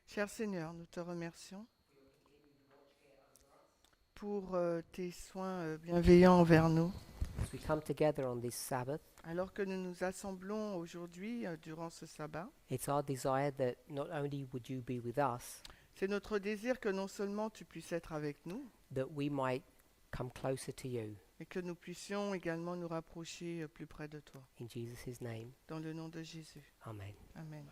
Cher Seigneur, nous te remercions pour tes soins bienveillants envers nous. As we come together on this Sabbath, Alors que nous nous assemblons aujourd'hui durant ce sabbat, it's our desire that not only would you be with us, c'est notre désir que non seulement tu puisses être avec nous, that we might come closer to you. mais que nous puissions également nous rapprocher plus près de toi. In Jesus' name, Dans le nom de Jésus. amen. Amen.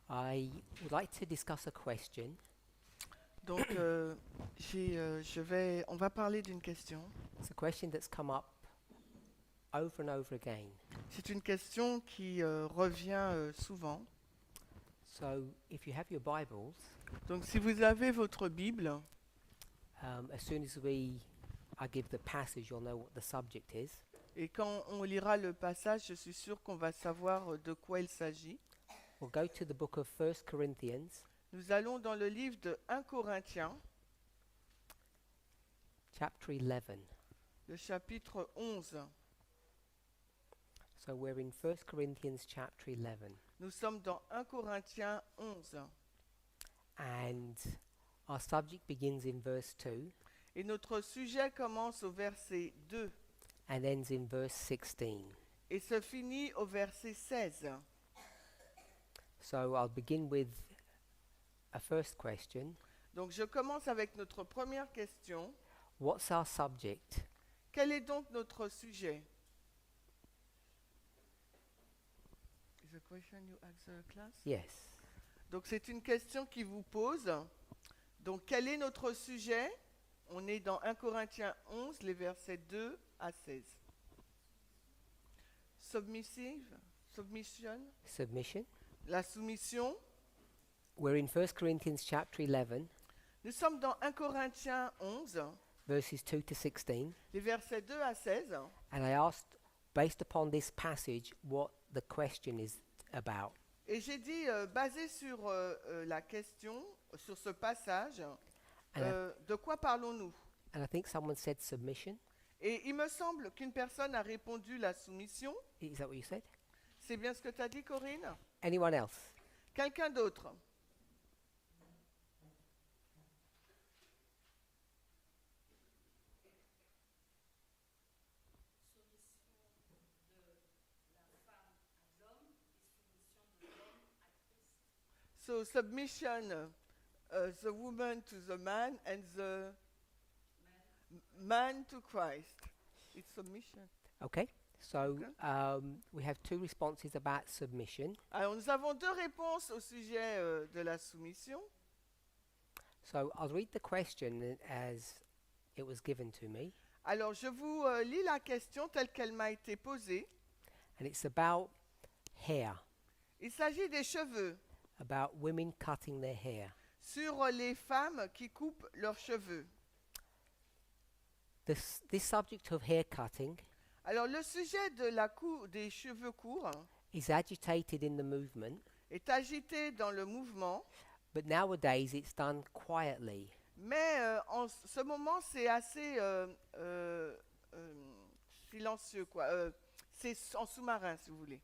I would like to discuss a question Donc, on va parler d'une question. It's a question that's come up over and over again. C'est une question qui revient souvent. So, if you have your Bibles, Donc, si vous avez votre Bible, as soon as I give the passage, you'll know what the subject is. et quand on lira le passage, je suis sûr qu'on va savoir de quoi il s'agit. We'll go to the book of 1 Corinthians, Nous allons dans le livre de 1 Corinthiens, chapter 11. le chapitre 11. So we're in 1 Corinthians chapter 11. Nous sommes dans 1 Corinthiens 11. And our subject begins in verse 2 Et notre sujet commence au verset 2 and ends in verse 16. et se finit au verset 16. So I'll begin with a first question. Donc je commence avec notre première question. What's our subject? Quel est donc notre sujet? Is a question you ask the class? Yes. Donc c'est une question qui vous pose. Donc quel est notre sujet? On est dans 1 Corinthiens 11, les versets 2 à 16. Submission, Submission. la soumission. We're in 1 Corinthians chapter 11, Nous sommes dans 1 Corinthiens 11, verses 2 to 16. les versets 2 à 16. And I asked, based upon this passage, what the question is about. Et j'ai dit, basé sur la question, sur ce passage, de quoi parlons-nous? And I think someone said submission. Et il me semble qu'une personne a répondu la soumission. Is that what you said? C'est bien ce que tu as dit, Corinne? Anyone else? Quelqu'un d'autre? So submission, the woman to the man and the man to Christ. It's submission. Okay. So Okay. we have two responses about submission. Alors nous avons deux réponses au sujet de la soumission. So I'll read the question as it was given to me. Alors je vous lis la question telle qu'elle m'a été posée. And it's about hair, Il s'agit des cheveux, about women cutting their hair. sur les femmes qui coupent leurs cheveux. This subject of hair cutting Alors le sujet de des cheveux courts is agitated in the movement, est agité dans le mouvement, but nowadays it's done quietly. mais en ce moment c'est assez silencieux, quoi. C'est en sous-marin, si vous voulez.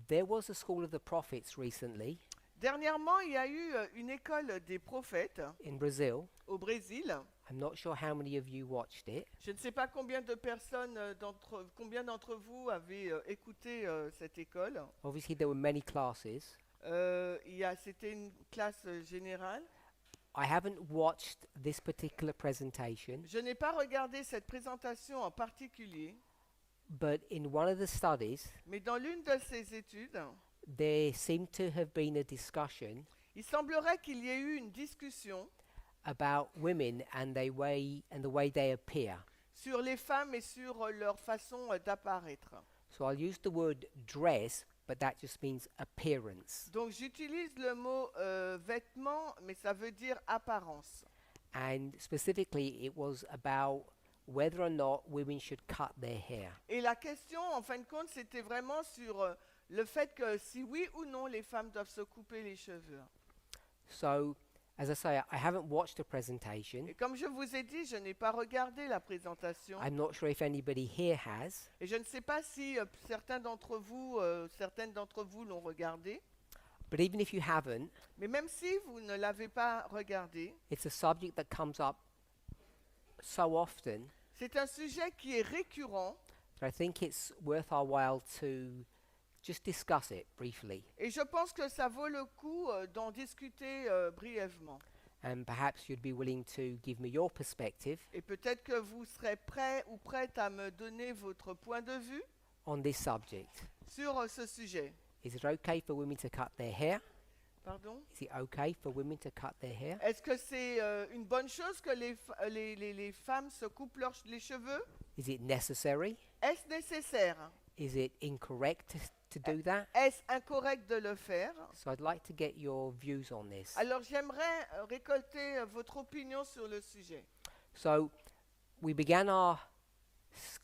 There was a school of the prophets recently Dernièrement, il y a eu une école des prophètes in Brazil. au Brésil. I'm not sure how many of you watched it. Je ne sais pas combien de personnes, combien d'entre vous avez écouté cette école. Obviously, there were many classes, C'était une classe générale. I haven't watched this particular presentation, Je n'ai pas regardé cette présentation en particulier, but in one of the studies, mais dans l'une de ces études, there seemed to have been a discussion il semblerait qu'il y ait eu une discussion about women and the way they appear. sur les femmes et sur leur façon d'apparaître. So I'll use the word dress, but that just means appearance. Donc j'utilise le mot vêtement, mais ça veut dire apparence. And specifically, it was about whether or not women should cut their hair. Et la question, en fin de compte, c'était vraiment sur le fait que si oui ou non les femmes doivent se couper les cheveux. So, as I say, I haven't watched the presentation. Et comme je vous ai dit, je n'ai pas regardé la présentation. I'm not sure if anybody here has. Et je ne sais pas si certaines d'entre vous l'ont regardé. But even if you haven't, Mais même si vous ne l'avez pas regardé, it's a subject that comes up so often c'est un sujet qui est récurrent. that I think it's worth our while to just discuss it briefly. Et je pense que ça vaut le coup d'en discuter brièvement. And perhaps you'd be willing to give me your perspective Et peut-être que vous serez prêt ou prête à me donner votre point de vue on this subject. sur ce sujet. Is it okay for women to cut their hair? Pardon? Is it okay for women to cut their hair? Est-ce que c'est une bonne chose que les femmes se coupent les cheveux? Is it necessary? Est-ce nécessaire? Is it incorrect to do that? Est-ce incorrect de le faire? So I'd like to get your views on this. Alors j'aimerais récolter votre opinion sur le sujet. So we began our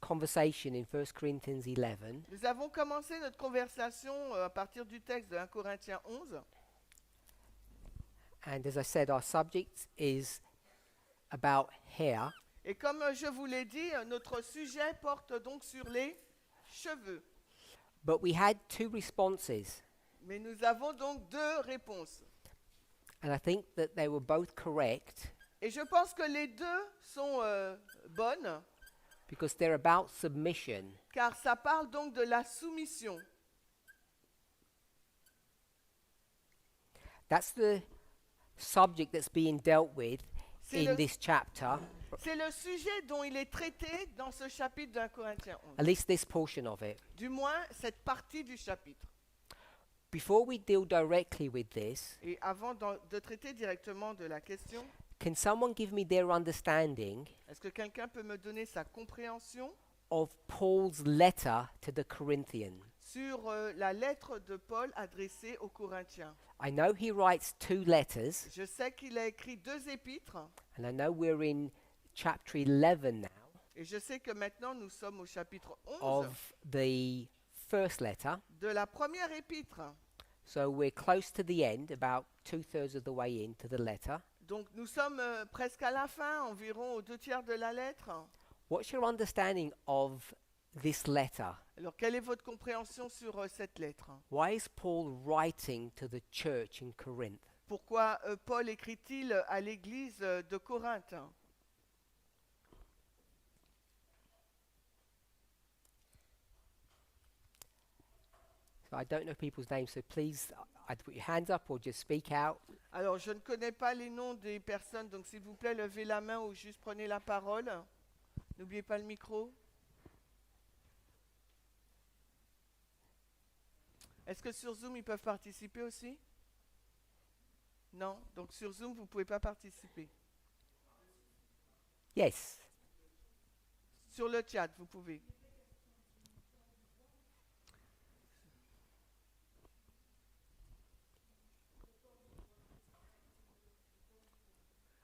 conversation in 1 Corinthians 11, Nous avons commencé notre conversation à partir du texte de 1 Corinthiens 11. and as I said, our subject is about hair, Et comme je vous l'ai dit, notre sujet porte donc sur les cheveux. but we had two responses, Mais nous avons donc deux réponses. and I think that they were both correct Et je pense que les deux sont bonnes, because they're about submission. car ça parle donc de la soumission. That's the subject that's being dealt with C'est in le, this chapter, c'est le sujet dont il est traité dans ce chapitre d'un Corinthiens 11. at least this portion of it. Du moins, cette partie du chapitre. Before we deal directly with this, Et avant de traiter directement de la question, can someone give me their understanding est-ce que quelqu'un peut me donner sa compréhension of Paul's letter to the Corinthians? sur la lettre de Paul adressée aux Corinthiens? I know he writes two letters, Je sais qu'il a écrit deux épîtres, and I know we're in chapter 11 now et je sais que maintenant nous sommes au chapitre 11 of the first letter. de la première épître. So we're close to the end, about 2/3 of the way into the letter. Donc nous sommes presque à la fin, environ aux 2/3 de la lettre. What's your understanding of this letter? Alors quelle est votre compréhension sur cette lettre? Why is Paul writing to the church in Corinth? Pourquoi Paul écrit-il à l'église de Corinthe? So I don't know people's names, so please either put your hands up or just speak out. Alors je ne connais pas les noms des personnes, donc s'il vous plaît levez la main ou juste prenez la parole. N'oubliez pas le micro. Est-ce que sur Zoom ils peuvent participer aussi? Non, donc sur Zoom vous ne pouvez pas participer. Yes. Sur le chat vous pouvez.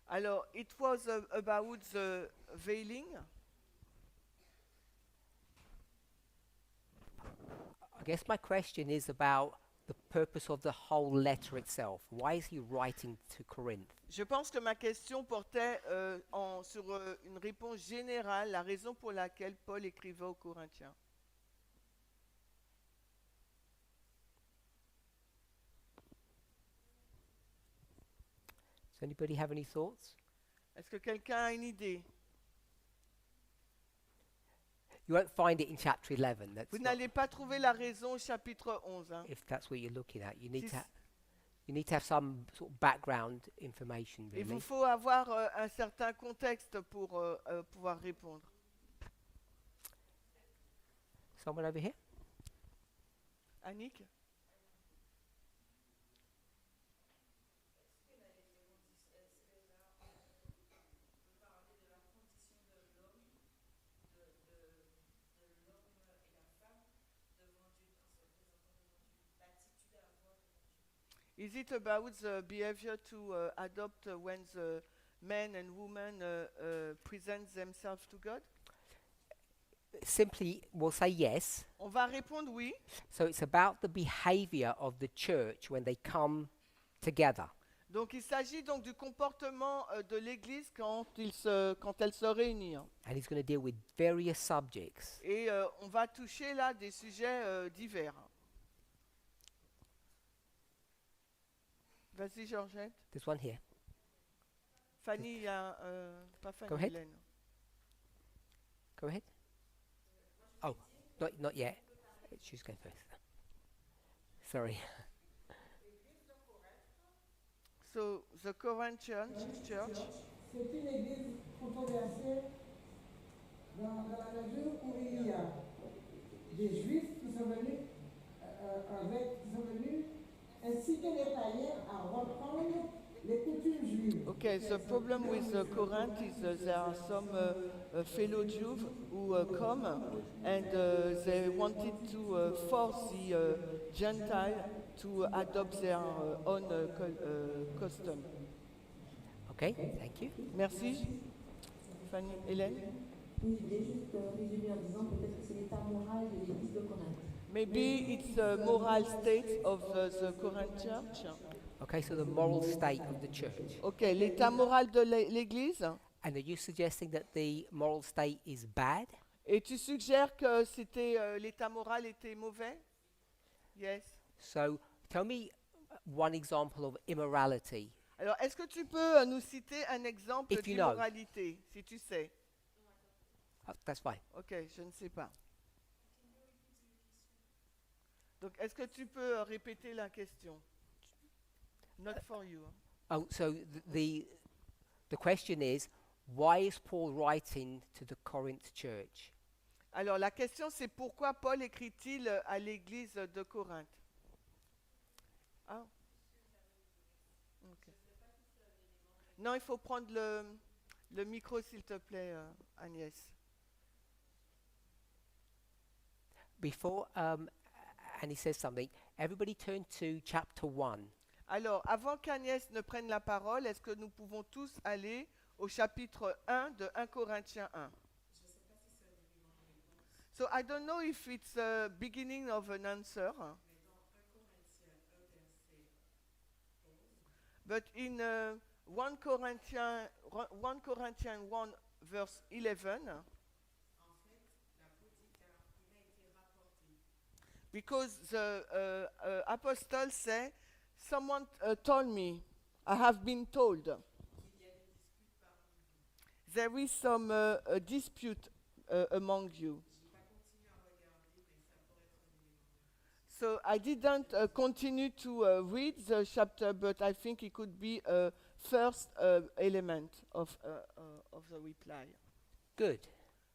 Alors, it was about the veiling. I guess my question is about the purpose of the whole letter itself. Why is he writing to Corinth? Je pense que ma question portait sur une réponse générale, la raison pour laquelle Paul écrivait aux Corinthiens. Does anybody have any thoughts? Est-ce que quelqu'un a une idée? You won't find it in chapter 11. That's Vous not, n'allez pas trouver la raison au chapitre 11. Hein. if that's what you're looking at. You need Si to. c- You need to have some sort of background information, Il vous really. faut avoir un certain contexte pour pouvoir répondre. Someone over here? Annick? Is it about the behavior to adopt when the men and women present themselves to God? Simply, we'll say yes. On va répondre oui. So it's about the behavior of the church when they come together. Donc il s'agit donc du comportement de l'Église quand elle se réunit. And he's going to deal with various subjects. Et on va toucher là des sujets divers. Vas-y Georgette. There's one here. Fanny, il y a pas Fanny, Go ahead. Hélène. Go ahead. Oh, not yet. She's going first. Sorry. So the Corinthian church, C'est une église controversée dans la mesure où il y a des juifs qui sont venus inciter les païens à reprendre les coutumes juives. okay, the problem with Corinth is there are some fellow Jews who come and they wanted to force the Gentile to adopt their own custom. Okay, thank you. Merci. Fanny, Hélène? Oui, je voulais juste résumer en disant peut-être que c'est l'état moral de l'église de Corinthe. Maybe it's the moral state of the Corinth church. Okay, so the moral state of the church. Ok, l'état moral de l'Église. And are you suggesting that the moral state is bad? Et tu suggères que c'était l'état moral était mauvais? Yes. So tell me one example of immorality. Alors, est-ce que tu peux nous citer un exemple If you know. d'immoralité, si tu sais? Oh, that's fine. Ok, je ne sais pas. Donc, est-ce que tu peux répéter la question? Not for you. Oh, so the question is, why is Paul writing to the Corinth church? Alors, la question, c'est pourquoi Paul écrit-il à l'église de Corinthe? Ah. Ok. Non, il faut prendre le micro, s'il te plaît, Agnès. Before Annie says something, everybody turn to chapter 1. Alors, avant qu'Agnès ne prenne la parole, est-ce que nous pouvons tous aller au chapitre 1 de 1 Corinthiens 1? So I don't know if it's a beginning of an answer. But in 1 Corinthians 1 verse 11, because the apostle say, someone told me, I have been told, there is some dispute among you. So I didn't continue to read the chapter, but I think it could be a first element of the reply. Good.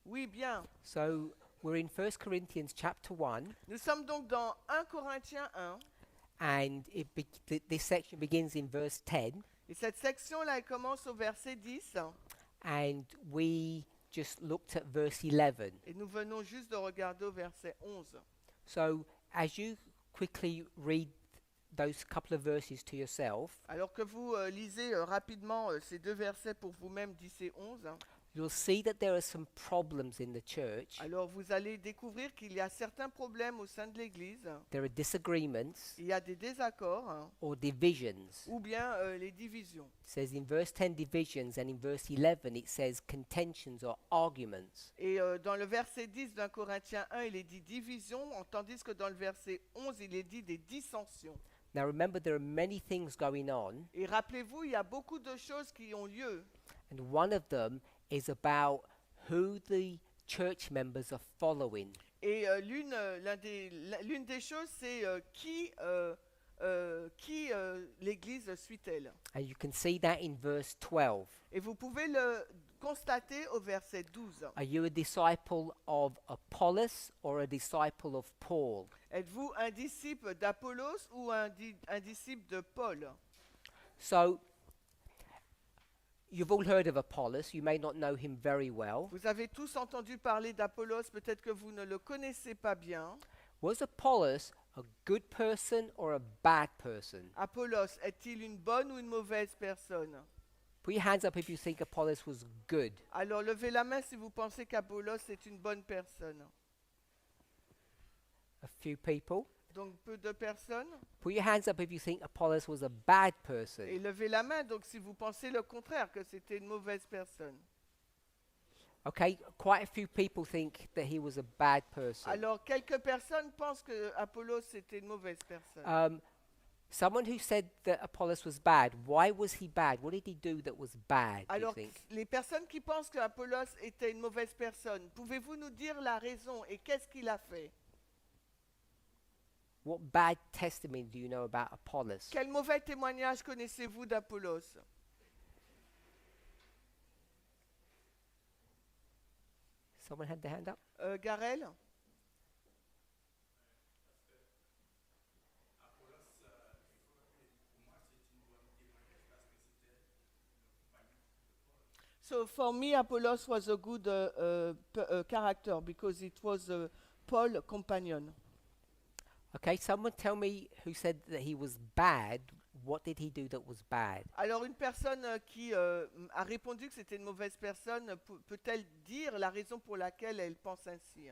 Oui, bien. So we're in 1 Corinthians chapter 1, Nous sommes donc dans 1 Corinthiens 1. and this section begins in verse 10, Et cette section-là, elle commence au verset 10. and we just looked at verse 11. Et nous venons juste de regarder au verset 11. So as you quickly read those couple of verses to yourself, Alors que vous lisez rapidement ces deux versets pour vous-même, 10 et 11, you'll see that there are some problems in the church. alors vous allez découvrir qu'il y a certains problèmes au sein de l'Église. There are disagreements Il y a des désaccords or divisions. ou bien les divisions. It says in verse 10 divisions, and in verse 11 it says contentions or arguments. Et dans le verset 10 d'un Corinthiens 1, il est dit division, tandis que dans le verset 11, il est dit des dissensions. Now remember, there are many things going on, Et rappelez-vous, il y a beaucoup de choses qui ont lieu. and one of them is about who the church members are following. Et l'une des choses, c'est qui qui l'Église suit-elle. And you can see that in verse 12. Et vous pouvez le constater au verset 12. Are you a disciple of Apollos or a disciple of Paul? Êtes-vous un disciple d'Apollos ou un disciple de Paul? So, you've all heard of Apollos. You may not know him very well. Vous avez tous entendu parler d'Apollos, peut-être que vous ne le connaissez pas bien. Was Apollos a good person or a bad person? Apollos est-il une bonne ou une mauvaise personne? Put your hands up if you think Apollos was good. Alors levez la main si vous pensez qu'Apollos est une bonne personne. A few people. Donc peu de personnes. Put your hands up if you think Apollos was a bad person. Et levez la main donc si vous pensez le contraire, que c'était une mauvaise personne. Okay, quite a few people think that he was a bad person. Alors quelques personnes pensent que Apollos était une mauvaise personne. Someone who said that Apollos was bad, why was he bad? What did he do that was bad, do you Alors think? les personnes qui pensent que Apollos était une mauvaise personne, pouvez-vous nous dire la raison et qu'est-ce qu'il a fait? What bad testimony do you know about Apollos? Quel mauvais témoignage connaissez-vous d'Apollos? Someone had their hand up? Garel? So for me, Apollos was a good character because it was Paul's companion. Okay, someone tell me who said that he was bad. What did he do that was bad? Alors une personne qui a répondu que c'était une mauvaise personne, peut-elle dire la raison pour laquelle elle pense ainsi?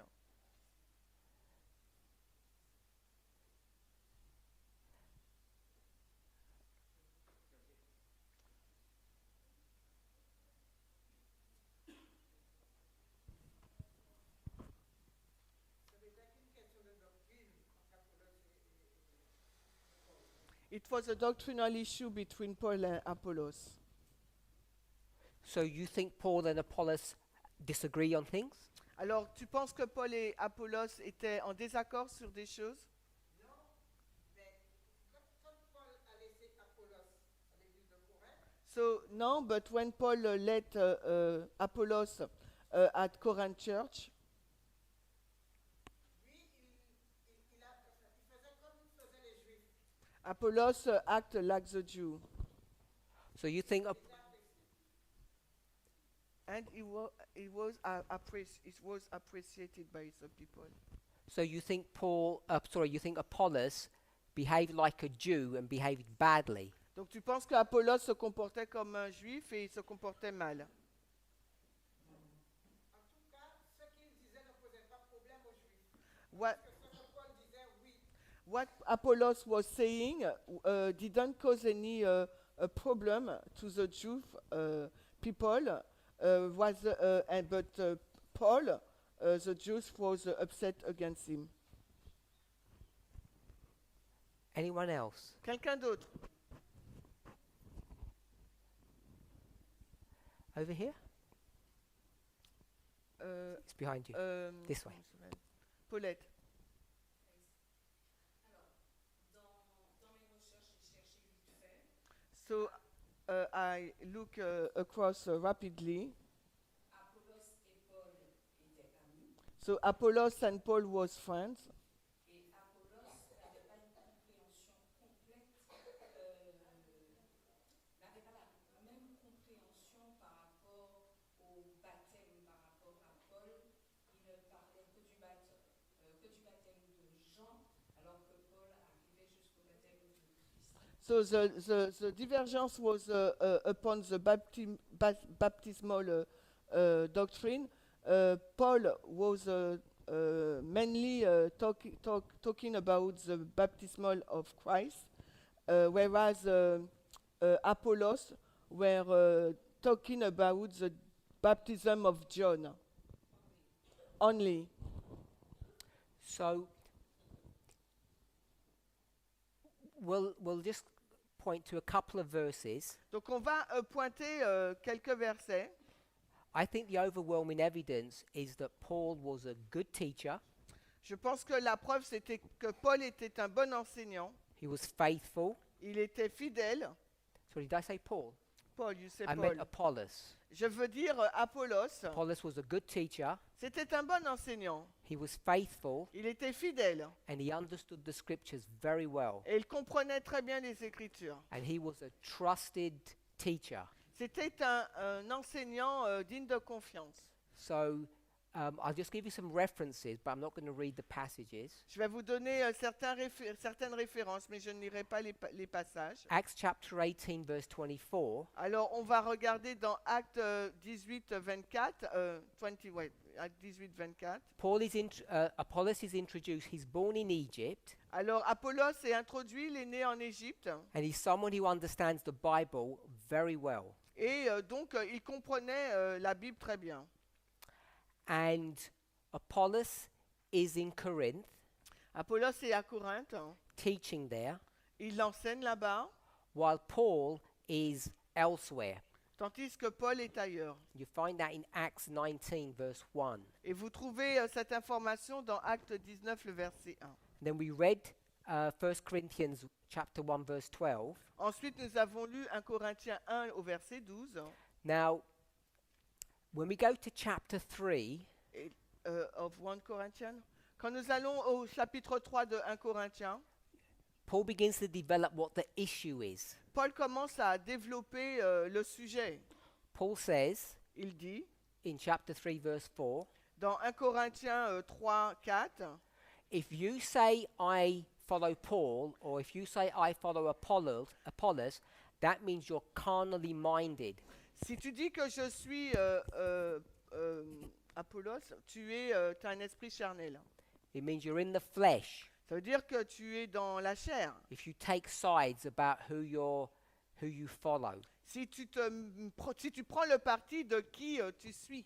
It was a doctrinal issue between Paul and Apollos. So you think Paul and Apollos disagree on things? Alors, tu penses que Paul et Apollos étaient en désaccord sur des choses? So, no, but when Paul led Apollos at Corinth Church, Apollos acted like the Jew. So you think And it was appreciated by the people. so you think you think Apollos behaved like a Jew and behaved badly? Donc tu penses qu'Apollos se comportait comme un juif et il se comportait mal. What Apollos was saying didn't cause any a problem to the Jew people, but Paul, the Jews, was upset against him. Anyone else? Quelqu'un d'autre? Over here? It's behind you. This way. comment ça s'appelle? Paulette. So I look across rapidly. So Apollos and Paul was friends. So the divergence was upon the baptismal doctrine. Paul was mainly talking about the baptismal of Christ, whereas Apollos were talking about the baptism of John only. So we'll just point to a couple of verses. Donc on va pointer quelques versets. I think the overwhelming evidence is that Paul was a good teacher. Je pense que la preuve c'était que Paul était un bon enseignant. He was faithful. Il était fidèle. Sorry, did I say Paul? Paul, you say I Paul. meant Apollos. Je veux dire Apollos. Apollos was a good teacher. C'était un bon enseignant. He was faithful, Il était fidèle. and he understood the scriptures very well. Et il comprenait très bien les Écritures. And he was a trusted teacher. C'était un enseignant digne de confiance. So I'll just give you some references, but I'm not going to read the passages. Je vais vous donner certaines références, mais je ne lirai pas les passages. Acts chapter 18, verse 24. Alors, on va regarder dans Acte 18, 24. 20, wait, Acte 18, 24. Apollos is introduced. He's born in Egypt, Alors, Apollos est introduit, il est né en Égypte. and he's someone who understands the Bible very well. Et donc, il comprenait la Bible très bien. And Apollos is in Corinth, Apollos est à Corinthe. teaching there, Il enseigne là-bas, while Paul is elsewhere. tandis que Paul est ailleurs. You find that in Acts 19, verse 1. Et vous trouvez cette information dans Acte 19, le verset 1. Then we read 1 Corinthians chapter 1, verse 12. Ensuite, nous avons lu 1 Corinthiens 1 au verset 12. Now, when we go to chapter 3, Of 1 Corinthians. Quand nous allons au chapitre 3 de 1 Corinthiens, Paul begins to develop what the issue is. Paul commence à développer le sujet. Paul says Il dit, in chapter 3, verse 4, dans 1 Corinthiens 3, 4, if you say I follow Paul, or if you say I follow Apollos, that means you're carnally minded. si tu dis que je suis Apollos, t'as un esprit charnel. It means you're in the flesh. Ça veut dire que tu es dans la chair. If you take sides about who you follow. Si tu prends le parti de qui tu suis.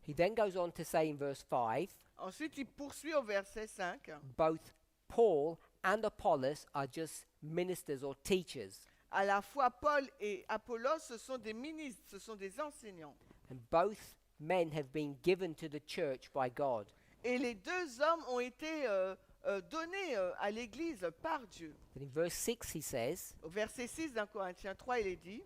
He then goes on to say in verse 5, Ensuite, il poursuit au verset 5. both Paul and Apollos are just ministers or teachers, À la fois Paul et Apollos, ce sont des ministres, ce sont des enseignants. and both men have been given to the church by God. Et les deux hommes ont été donnés à l'Église par Dieu. And in verse 6 he says, Au verset 6 d'un Corinthiens 3, il est dit,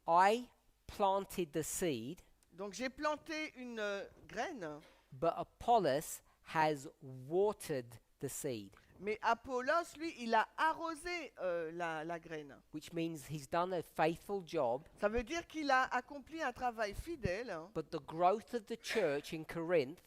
I planted the seed, donc j'ai planté une graine, but Apollos has watered the seed, mais Apollos, lui, il a arrosé la graine. which means he's done a faithful job, Ça veut dire qu'il a accompli un travail fidèle. but the growth of the church in Corinth,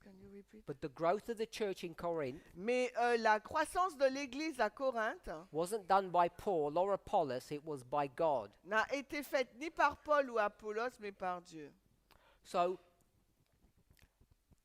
Can you repeat? but the growth of the church in Corinth Mais la croissance de l'Église à Corinthe wasn't done by Paul or Apollos, it was by God. n'a été faite ni par Paul ou Apollos, mais par Dieu. So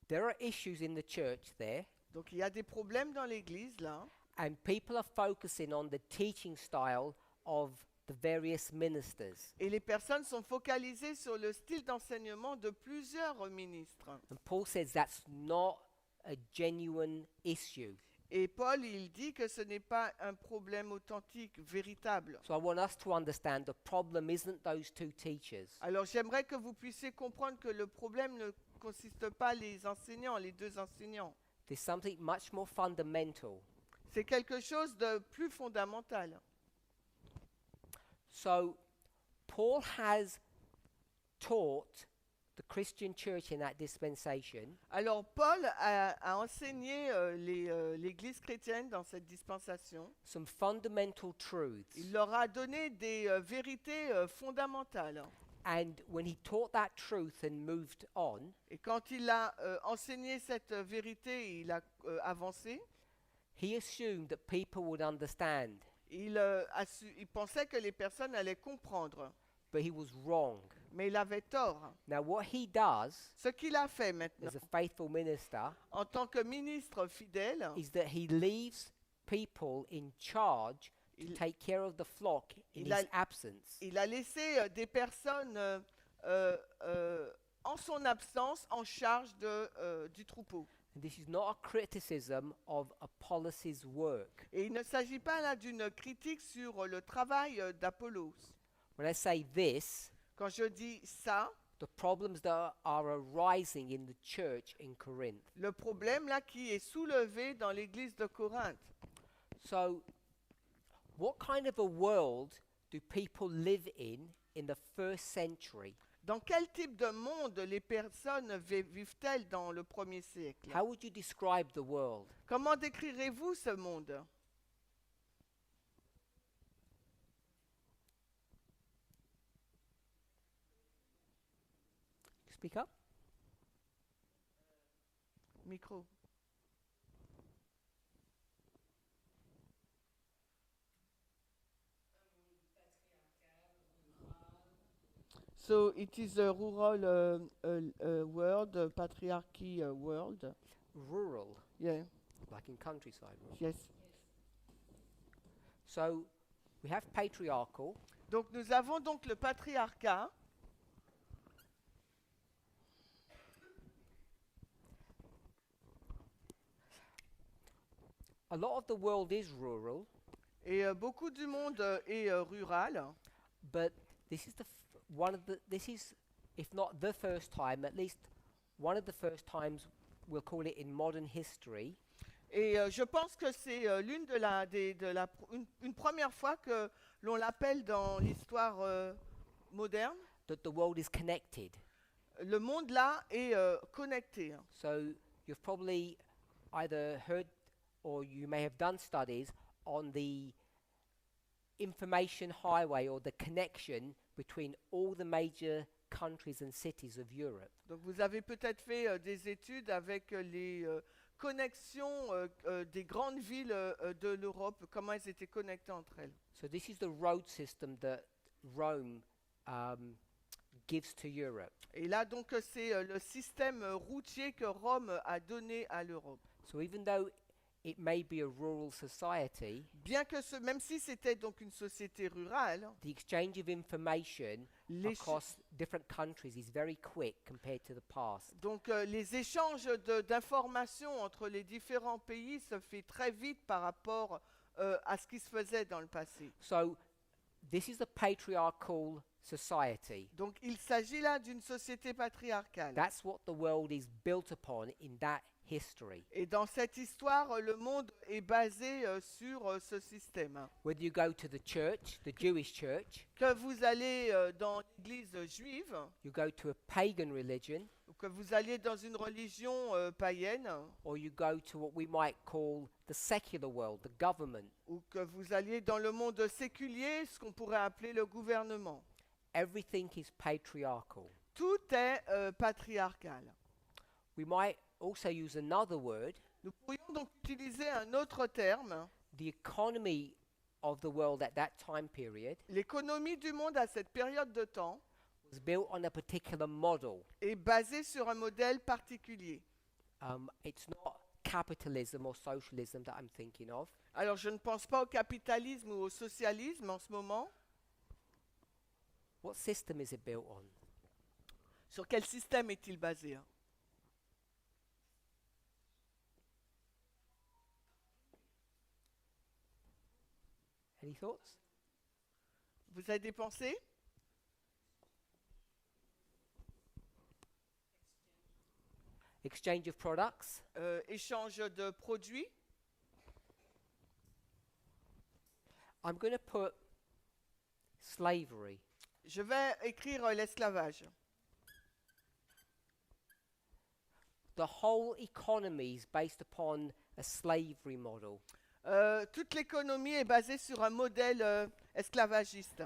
there are issues in the church there, Donc il y a des problèmes dans l'Église là, and people are focusing on the teaching style of the various ministers. et les personnes sont focalisées sur le style d'enseignement de plusieurs ministres. And Paul says that's not a genuine issue. Et Paul, il dit que ce n'est pas un problème authentique, véritable. So I want us to understand the problem isn't those two teachers. Alors j'aimerais que vous puissiez comprendre que le problème ne consiste pas les enseignants, les deux enseignants. There's something much more fundamental. C'est quelque chose de plus fondamental. So Paul has taught the Christian church in that dispensation Alors Paul a enseigné l'Église chrétienne dans cette dispensation. some fundamental truths. Il leur a donné des vérités fondamentales. And when he taught that truth and moved on, Et quand il a enseigné cette vérité, il a avancé. he assumed that people would understand, Il pensait que les personnes allaient comprendre, but he was wrong. mais il avait tort. Now, what he does Ce qu'il a fait maintenant, as a faithful minister en tant que ministre fidèle, is that he leaves people in charge to Il- take care of the flock in il a- his absence. il a laissé des personnes en son absence en charge du troupeau. And this is not a criticism of Apollos' work. Et il ne s'agit pas là d'une critique sur le travail d'Apollos. When I say this, Quand je dis ça, the problems that are arising in the church in Corinth. Le problème là qui est soulevé dans l'église de Corinthe. So, what kind of a world do people live in the first century? Dans quel type de monde les personnes vivent-elles dans le premier siècle? How would you describe the world? Comment décrirez-vous ce monde? Speak up. Micro. So it is a rural world, patriarchy world. Rural, Yeah. like in countryside. Right? Yes. So, we have patriarchal, Donc nous avons donc le patriarcat. a lot of the world is rural, Et beaucoup du monde est rural. but this is one of the this is, if not the first time, at least one of the first times, we'll call it in modern history, Et je pense que c'est l'une de la, de la une première fois que l'on l'appelle dans l'histoire moderne. that the world is connected. Le monde là est connecté. Hein. So you've probably either heard or you may have done studies on the information highway or the connection between all the major countries and cities of Europe. Donc vous avez peut-être fait des études avec les connexions des grandes villes de l'Europe, comment elles étaient connectées entre elles. So this is the road system that Rome gives to Europe. Et là donc c'est le système routier que Rome a donné à l'Europe. So even though it may be a rural society, Bien que même si c'était donc une société rurale, the exchange of information l'éch- across different countries is very quick compared to the past. donc les échanges d'informations entre les différents pays se fait très vite par rapport à ce qui se faisait dans le passé. So this is a patriarchal society. Donc il s'agit là d'une société patriarcale. That's what the world is built upon in that history. Et dans cette histoire, le monde est basé sur ce système. Hein. Whether you go to the church, the Jewish church, Que vous allez dans l'église juive, you go to a pagan religion, ou que vous alliez dans une religion païenne, or you go to what we might call the secular world, the government, ou que vous alliez dans le monde séculier, ce qu'on pourrait appeler le gouvernement. everything is patriarchal. Tout est patriarcal. We might also use another word. Nous pourrions donc utiliser un autre terme. The economy of the world at that time period L'économie du monde à cette période de temps was built on a particular model. est basée sur un modèle particulier. It's not capitalism or socialism that I'm thinking of. Alors je ne pense pas au capitalisme ou au socialisme en ce moment. What system is it built on? Sur quel système est-il basé? Hein? Any thoughts? Vous avez des pensées? Exchange of products. Échange de produits? I'm going to put slavery. Je vais écrire l'esclavage. The whole economy is based upon a slavery model. Toute l'économie est basée sur un modèle esclavagiste.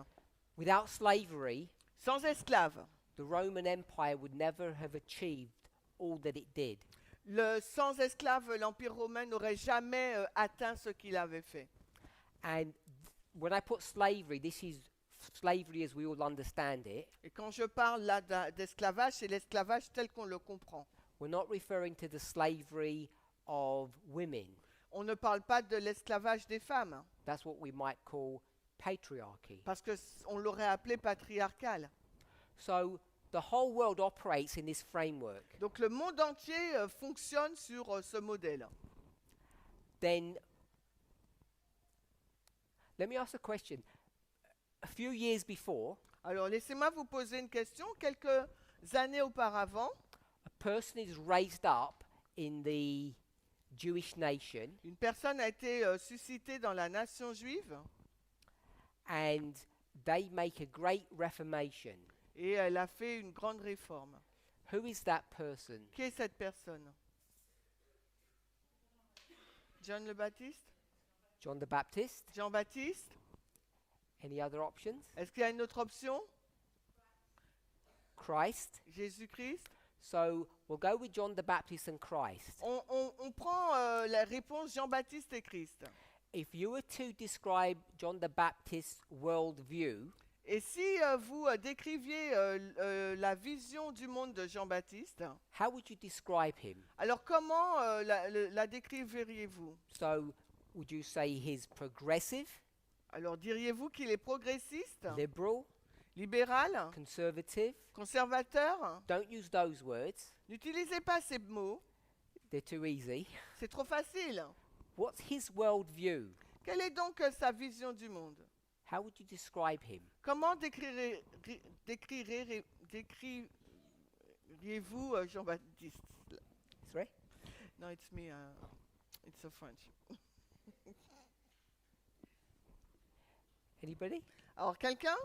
Without slavery, Sans esclaves, the Roman Empire would never have achieved all that it did. sans esclaves, l'Empire romain n'aurait jamais atteint ce qu'il avait fait. And when I put slavery, this is slavery as we all understand it. Et quand je parle là d'esclavage, c'est l'esclavage tel qu'on le comprend. We're not referring to the slavery of women. On ne parle pas de l'esclavage des femmes, hein, That's what we might call patriarchy. parce que on l'aurait appelé patriarcal. So the whole world operates in this framework. Donc le monde entier fonctionne sur ce modèle. Then let me ask a question. A few years before, Alors laissez-moi vous poser une question. Quelques années auparavant, a person is raised up in the Jewish nation, une personne a été suscitée dans la nation juive and they make a great reformation. et elle a fait une grande réforme. Who is that person? Qui est cette personne? John le Baptiste? John the Baptist? Jean-Baptiste? Any other options? Est-ce qu'il y a une autre option? Christ? Jésus-Christ? So we'll go with John the Baptist and Christ. On prend la réponse Jean-Baptiste et Christ. If you were to describe John the Baptist's worldview, Et si vous décriviez la vision du monde de Jean-Baptiste, how would you describe him? alors comment la décririez-vous? So would you say he's progressive, Alors diriez-vous qu'il est progressiste, liberal, libéral, conservative? conservateur? Don't use those words. N'utilisez pas ces mots, They're too easy. c'est trop facile. What's his worldview? Quelle est donc sa vision du monde? How would you describe him? Comment décririez-vous Jean-Baptiste? Sorry? No, it's me. It's a French. Anybody? Alors, quelqu'un?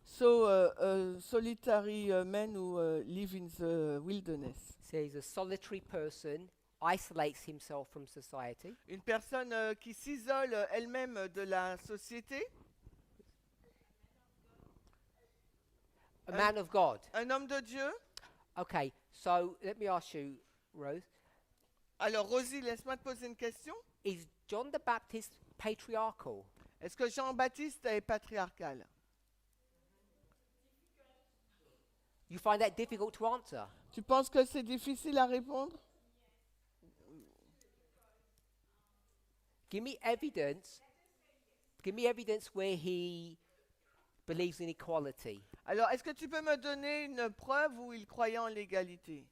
So, solitary man who live in the wilderness. So he's a solitary person, isolates himself from society. Une personne qui s'isole elle-même de la société. A man of God. Un homme de Dieu. Okay, so let me ask you, Rose, Alors, Rosie, laisse-moi te poser une question. is John the Baptist patriarchal? Est-ce que Jean-Baptiste est patriarcal? You find that difficult to answer? Tu penses que c'est difficile à répondre? Give me evidence. Give me evidence where he believes in equality. Alors, est-ce que tu peux me donner une preuve où il croyait en l'égalité?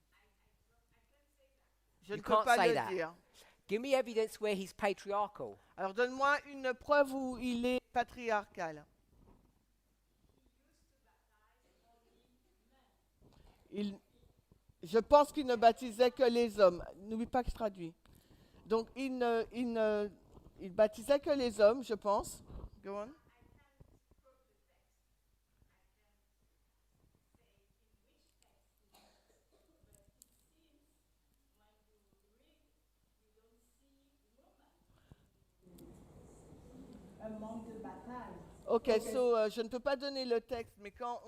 Je You ne peux can't pas say le that. dire. Give me evidence where he's patriarchal. Alors, donne-moi une preuve où il est patriarcal. Je pense qu'il ne baptisait que les hommes. N'oublie pas que je traduis. Donc, il baptisait que les hommes, je pense. Go on. Un manque de bataille. Ok, je ne peux pas donner le texte, mais quand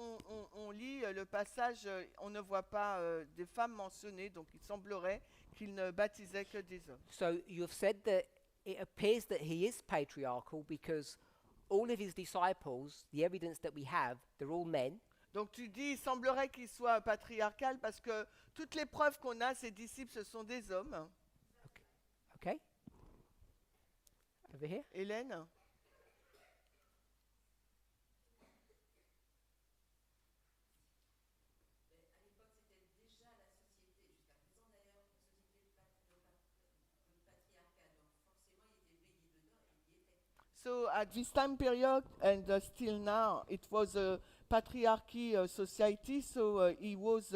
on lit le passage, on ne voit pas des femmes mentionnées, donc il semblerait qu'il ne baptisait que des hommes. So you've said that it appears that he is patriarchal because all of his disciples, the evidence that we have, they're all men. Donc tu dis, il semblerait qu'il soit patriarcal parce que toutes les preuves qu'on a, ses disciples, ce sont des hommes. Okay? Over here. Hélène? So at this time period and still now, it was a patriarchy society, so he was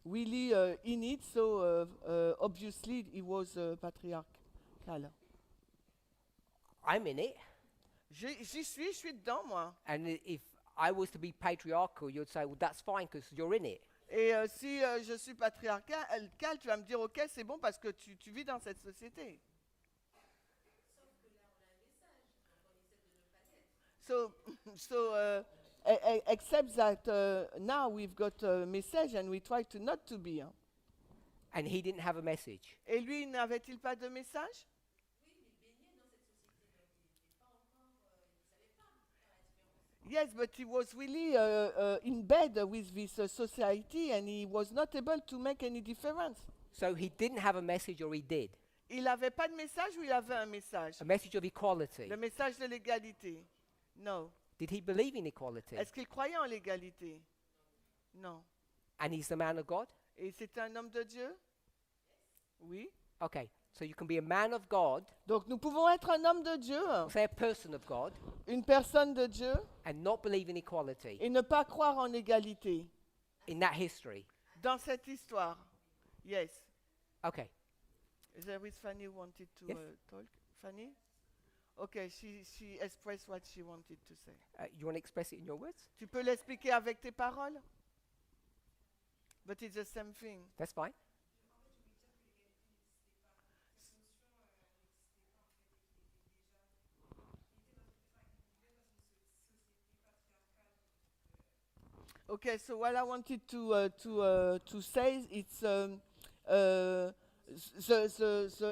really in it, so obviously he was patriarchal. I'm in it. J'y suis, je suis dedans, moi. And if I was to be patriarchal, you'd say, well, that's fine because you're in it. Et si je suis patriarcal, tu vas me dire, ok, c'est bon parce que tu vis dans cette société. So, except that now we've got a message and we try to not to be. Hein. And he didn't have a message. Et lui, n'avait-il pas de message? Yes, but he was really in bed with this society and he was not able to make any difference. So he didn't have a message or he did. Il n'avait pas de message ou il avait un message? A message of equality. Le message de l'égalité. No. Did he believe in equality? Est-ce qu'il croyait en l'égalité? Non. And he's the man of God? Et c'était un homme de Dieu? Oui. Okay. So you can be a man of God, Donc nous pouvons être un homme de Dieu, say a person of God, une personne de Dieu, and not believe in equality et ne pas croire en égalité. in that history. Dans cette histoire. Yes. Okay. There is Fanny who wanted to Yes. talk. Fanny? Okay, she expressed what she wanted to say. You want to express it in your words? Tu peux l'expliquer avec tes paroles? But it's the same thing. That's fine. Okay, so what I wanted to say it's the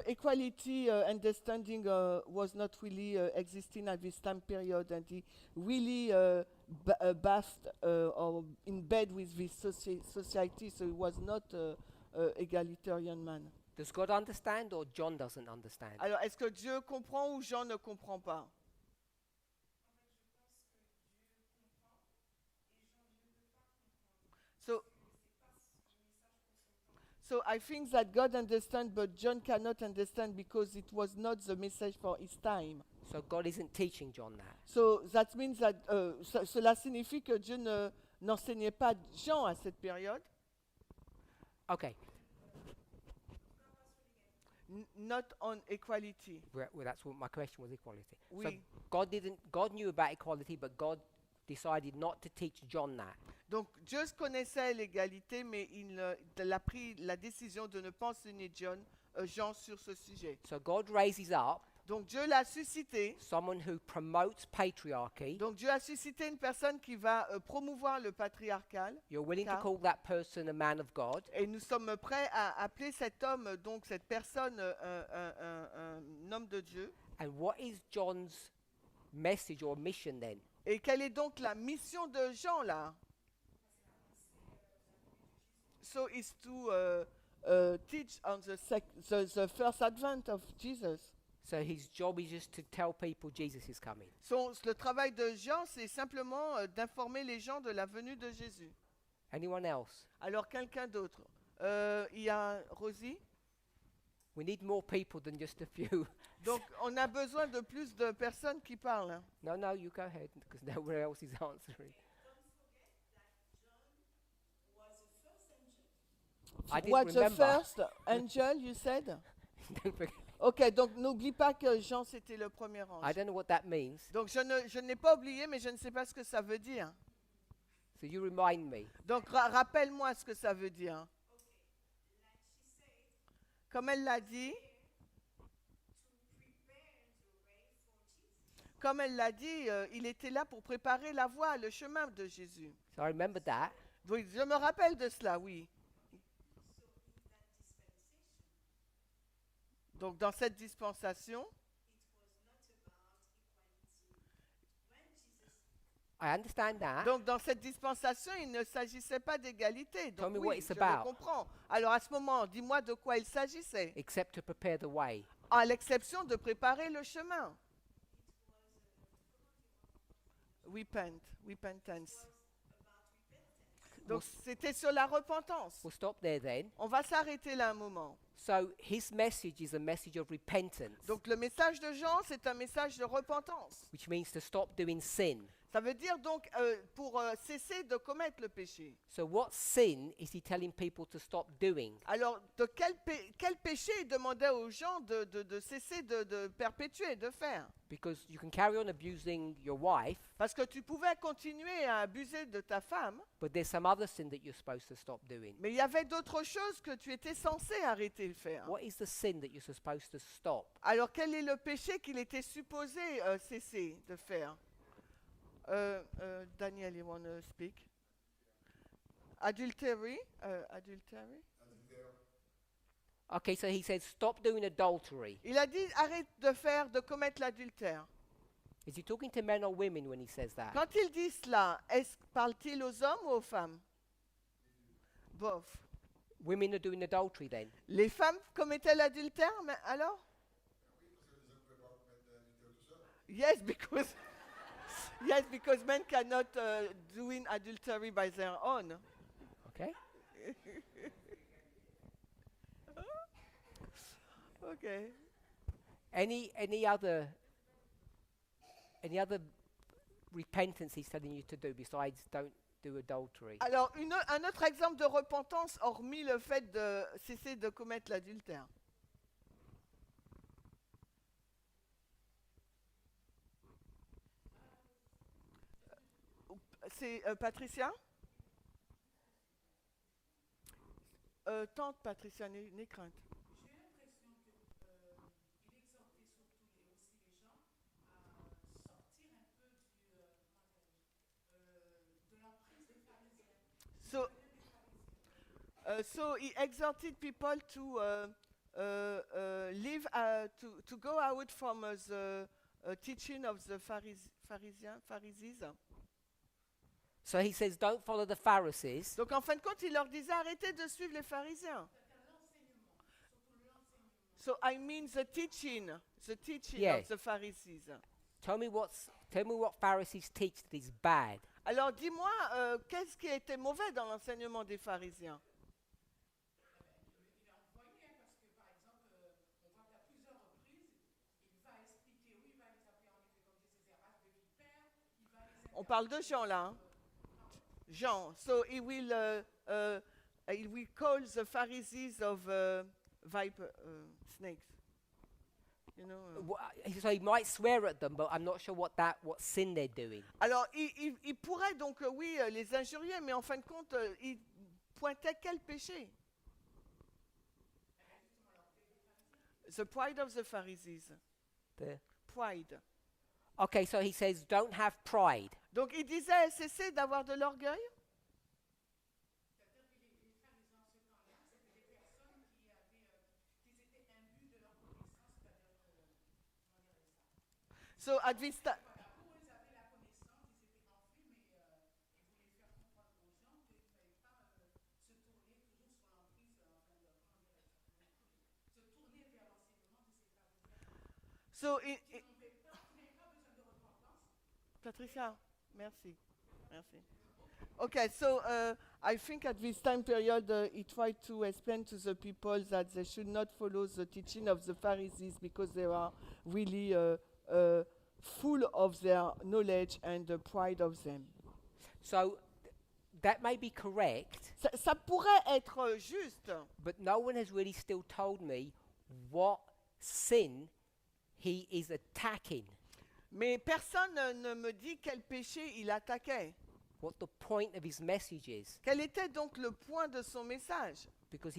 equality understanding was not really existing at this time period, and he really bathed or in bed with this society, so he was not egalitarian man. Does God understand or John doesn't understand? Alors, est-ce que Dieu comprend ou Jean ne comprend pas? So I think that God understands, but John cannot understand because it was not the message for his time. So God isn't teaching John that. So that means that cela signifie que Dieu n'enseignait pas Jean à cette période. Okay. Not on equality. Well, that's what my question was, equality. So Oui. God knew about equality, but God decided not to teach John that. Donc Dieu connaissait l'égalité, mais il a pris la décision de ne pas enseigner Jean sur ce sujet. So God raises up Donc Dieu l'a suscité. someone who promotes patriarchy. Donc Dieu a suscité une personne qui va promouvoir le patriarcal. You're willing to Car- call that person a man of God. Et nous sommes prêts à appeler cet homme, donc cette personne, un homme de Dieu. And what is John's message or mission then? Et quelle est donc la mission de Jean là? So it's to teach on the first advent of Jesus. So his job is just to tell people Jesus is coming. Le travail de Jean, c'est simplement d'informer les gens de la venue de Jésus. Anyone else? Alors quelqu'un d'autre. Il y a Rosie. We need more people than just a few. Donc on a besoin de plus de personnes qui parlent. Hein. No, you go ahead because nobody else is answering. I didn't What's the remember. first angel, you said? Don't forget. Ok, donc n'oublie pas que Jean c'était le premier I ange. don't know what that means. Donc je n'ai pas oublié, mais je ne sais pas ce que ça veut dire. So you remind me. Donc rappelle-moi ce que ça veut dire. Comme elle l'a dit. Comme elle l'a dit, il était là pour préparer la voie, le chemin de Jésus. So I remember that. Oui, je me rappelle de cela, oui. Donc dans cette dispensation, I understand that. donc dans cette dispensation, il ne s'agissait pas d'égalité. Tell Donc me what oui, it's je le about. comprends. Alors à ce moment, dis-moi de quoi il s'agissait. Except to prepare the way. À l'exception de préparer le chemin. Repentance. Donc c'était sur la repentance. We'll stop there then. On va s'arrêter là un moment. So his message is a message of repentance, Donc le message de Jean, c'est un message de repentance. which means to stop doing sin. Ça veut dire donc pour cesser de commettre le péché. So what sin is he telling people to stop doing? Alors de quel péché il demandait aux gens de cesser de perpétuer, de faire? Because you can carry on abusing your wife, Parce que tu pouvais continuer à abuser de ta femme, but there's some other sin that you're supposed to stop doing. mais il y avait d'autres choses que tu étais censé arrêter de faire. What is the sin that you're supposed to stop? Alors quel est le péché qu'il était supposé cesser de faire? Daniel, you want to speak? Adultery? Adultery? Okay, so he says stop doing adultery. Il a dit arrête de commettre l'adultère. Is he talking to men or women when he says that? Quand il dit cela, parle-t-il aux hommes ou aux femmes? Both. Women are doing adultery then. Les femmes commettaient l'adultère, mais alors? Yes, because men cannot doing adultery by their own. Okay? Ok. Any other repentance he's telling you to do besides don't do adultery? Alors, un autre exemple de repentance, hormis le fait de cesser de commettre l'adultère. C'est Patricia? Tante Patricia, n'aie crainte. So, so he exhorted people to leave, to go out from the teaching of the Pharisees. So he says, don't follow the Pharisees. Donc en fin de compte, il leur disait arrêtez de suivre les pharisiens. So I mean the teaching Yeah. of the Pharisees. Tell me what Pharisees teach that is bad. Alors dis-moi, qu'est-ce qui était mauvais dans l'enseignement des pharisiens? On parle de Jean là. Hein? Jean. So he will call the Pharisees of snakes. You know. So he might swear at them, but I'm not sure what sin they're doing. Alors il pourrait donc oui les injurier, mais en fin de compte il pointait quel péché? The pride of the Pharisees. Pride. Okay, so he says, don't have pride. Donc il disait cessez d'avoir de l'orgueil. So at this time, so Patricia, merci. Okay, so I think at this time period he tried to explain to the people that they should not follow the teaching of the Pharisees because they are really full of their knowledge and the pride of them. So that may be correct, Ça pourrait être juste, but no one has really still told me what sin he is attacking. mais personne ne me dit quel péché il attaquait. What the point of his message is. Quel était donc le point de son message? Because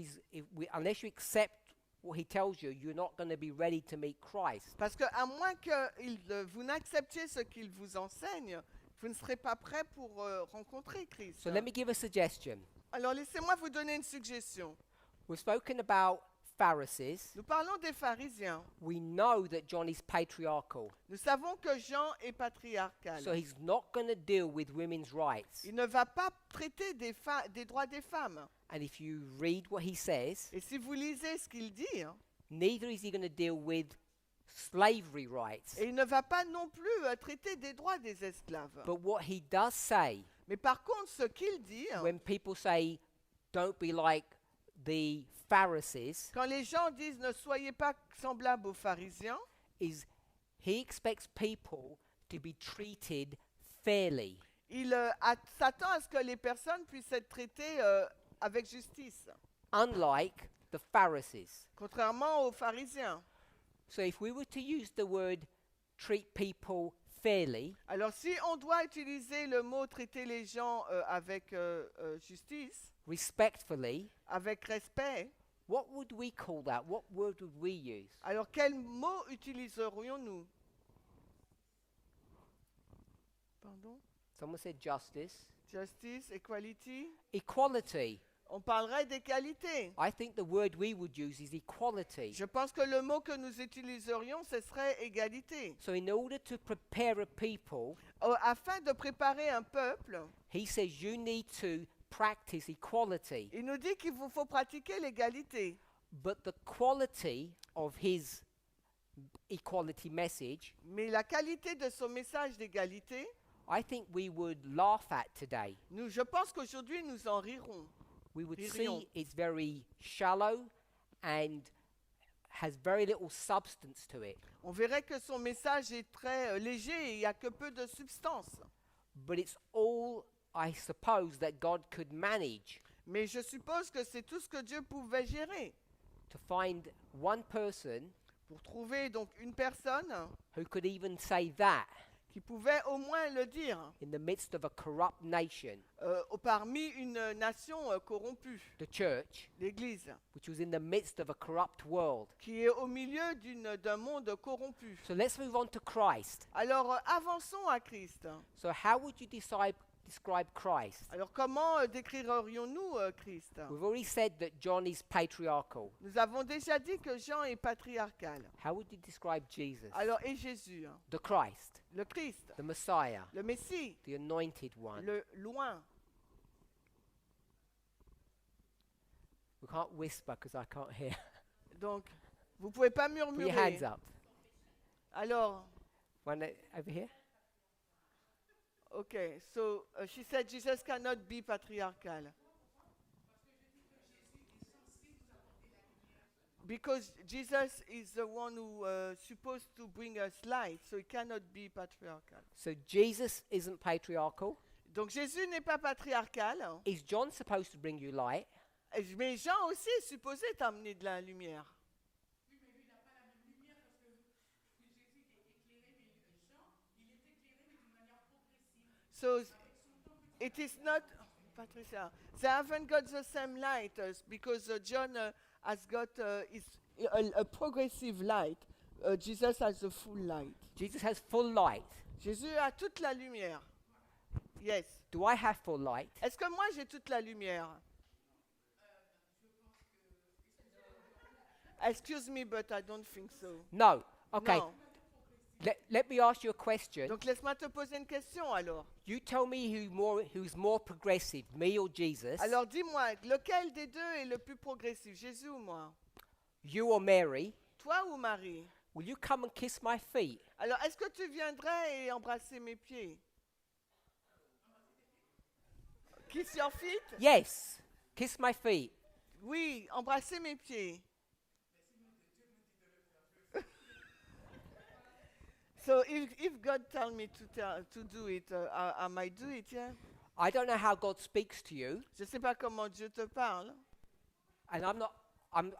unless you accept what he tells you, you're not going to be ready to meet Christ. Parce que à moins que vous n'acceptiez ce qu'il vous enseigne, vous ne serez pas prêt pour rencontrer Christ. So let me give a suggestion. Alors laissez-moi vous donner une suggestion. We've spoken about Pharisees. Nous parlons des pharisiens. We know that John is patriarchal, Nous savons que Jean est patriarcal. so he's not going to deal with women's rights. Il ne va pas traiter des droits des femmes. And if you read what he says, Et si vous lisez ce qu'il dit, hein, neither is he going to deal with slavery rights. et il ne va pas non plus traiter des droits des esclaves. But what he does say, Mais par contre, ce qu'il dit, hein, when people say, don't be like the Pharisees, quand les gens disent ne soyez pas semblables aux pharisiens, is he expects people to be treated fairly. il s'attend à ce que les personnes puissent être traitées avec justice, Unlike the Pharisees. contrairement aux pharisiens. So if we were to use the word treat people fairly, Alors si on doit utiliser le mot traiter les gens avec justice, respectfully, avec respect, what would we call that? What word would we use? alors quel mot utiliserions-nous? Pardon? Someone said justice. Justice, equality. Equality. On parlerait d'égalité. I think the word we would use is equality. Je pense que le mot que nous utiliserions, ce serait égalité. So in order to prepare a people, Afin de préparer un peuple, he says you need to practice equality. il nous dit qu'il vous faut pratiquer l'égalité. But the quality of his equality message, Mais la qualité de son message d'égalité, I think we would laugh at today. je pense qu'aujourd'hui nous en rirons. We would Ririons. see it's very shallow and has very little substance to it, On verrait que son message est très léger et il n'y a que peu de substance. but it's all, I suppose, that God could manage Mais je suppose que c'est tout ce que Dieu pouvait gérer. to find one person Pour trouver donc une personne who could even say that qui pouvait au moins le dire in the midst of a corrupt nation, parmi une nation corrompue, the church, l'Église, which was in the midst of a corrupt world. qui est au milieu d'un monde corrompu. So let's move on to Christ. Alors avançons à Christ. So how would you describe Christ? Alors comment décririons-nous Christ? We've already said that John is patriarchal. Nous avons déjà dit que Jean est patriarcal. How would you describe Jesus? Alors et Jésus, The Christ, le Christ, the Messiah, le Messie, the anointed one. le loin. We can't whisper because I can't hear. Donc vous pouvez pas Put your hands murmurer. up. Alors, One over here. okay, so she said Jesus cannot be patriarchal. Because Jesus is the one who supposed to bring us light, so he cannot be patriarchal. So Jesus isn't patriarchal. Donc Jésus n'est pas patriarcal, Is John supposed to bring you light? mais Jean aussi est supposé t'amener de la lumière. So it is not, Patricia, they haven't got the same light because John has got a progressive light. Jesus has a full light. Jesus has full light. Jésus a toute la lumière. Yes. Do I have full light? Est-ce que moi j'ai toute la lumière? Excuse me, but I don't think so. No. Okay. Non. Let me ask you a question. Donc laisse-moi te poser une question alors. You tell me who's more progressive, me or Jesus? Alors dis-moi, lequel des deux est le plus progressif, Jésus ou moi? You or Mary? Toi ou Marie? Will you come and kiss my feet? Alors est-ce que tu viendrais et embrasser mes pieds? Kiss your feet? Yes. Kiss my feet. Oui, embrasser mes pieds. So if God tell me to do it, I might do it, yeah? I don't know how God speaks to you, Je sais pas comment Dieu te parle. and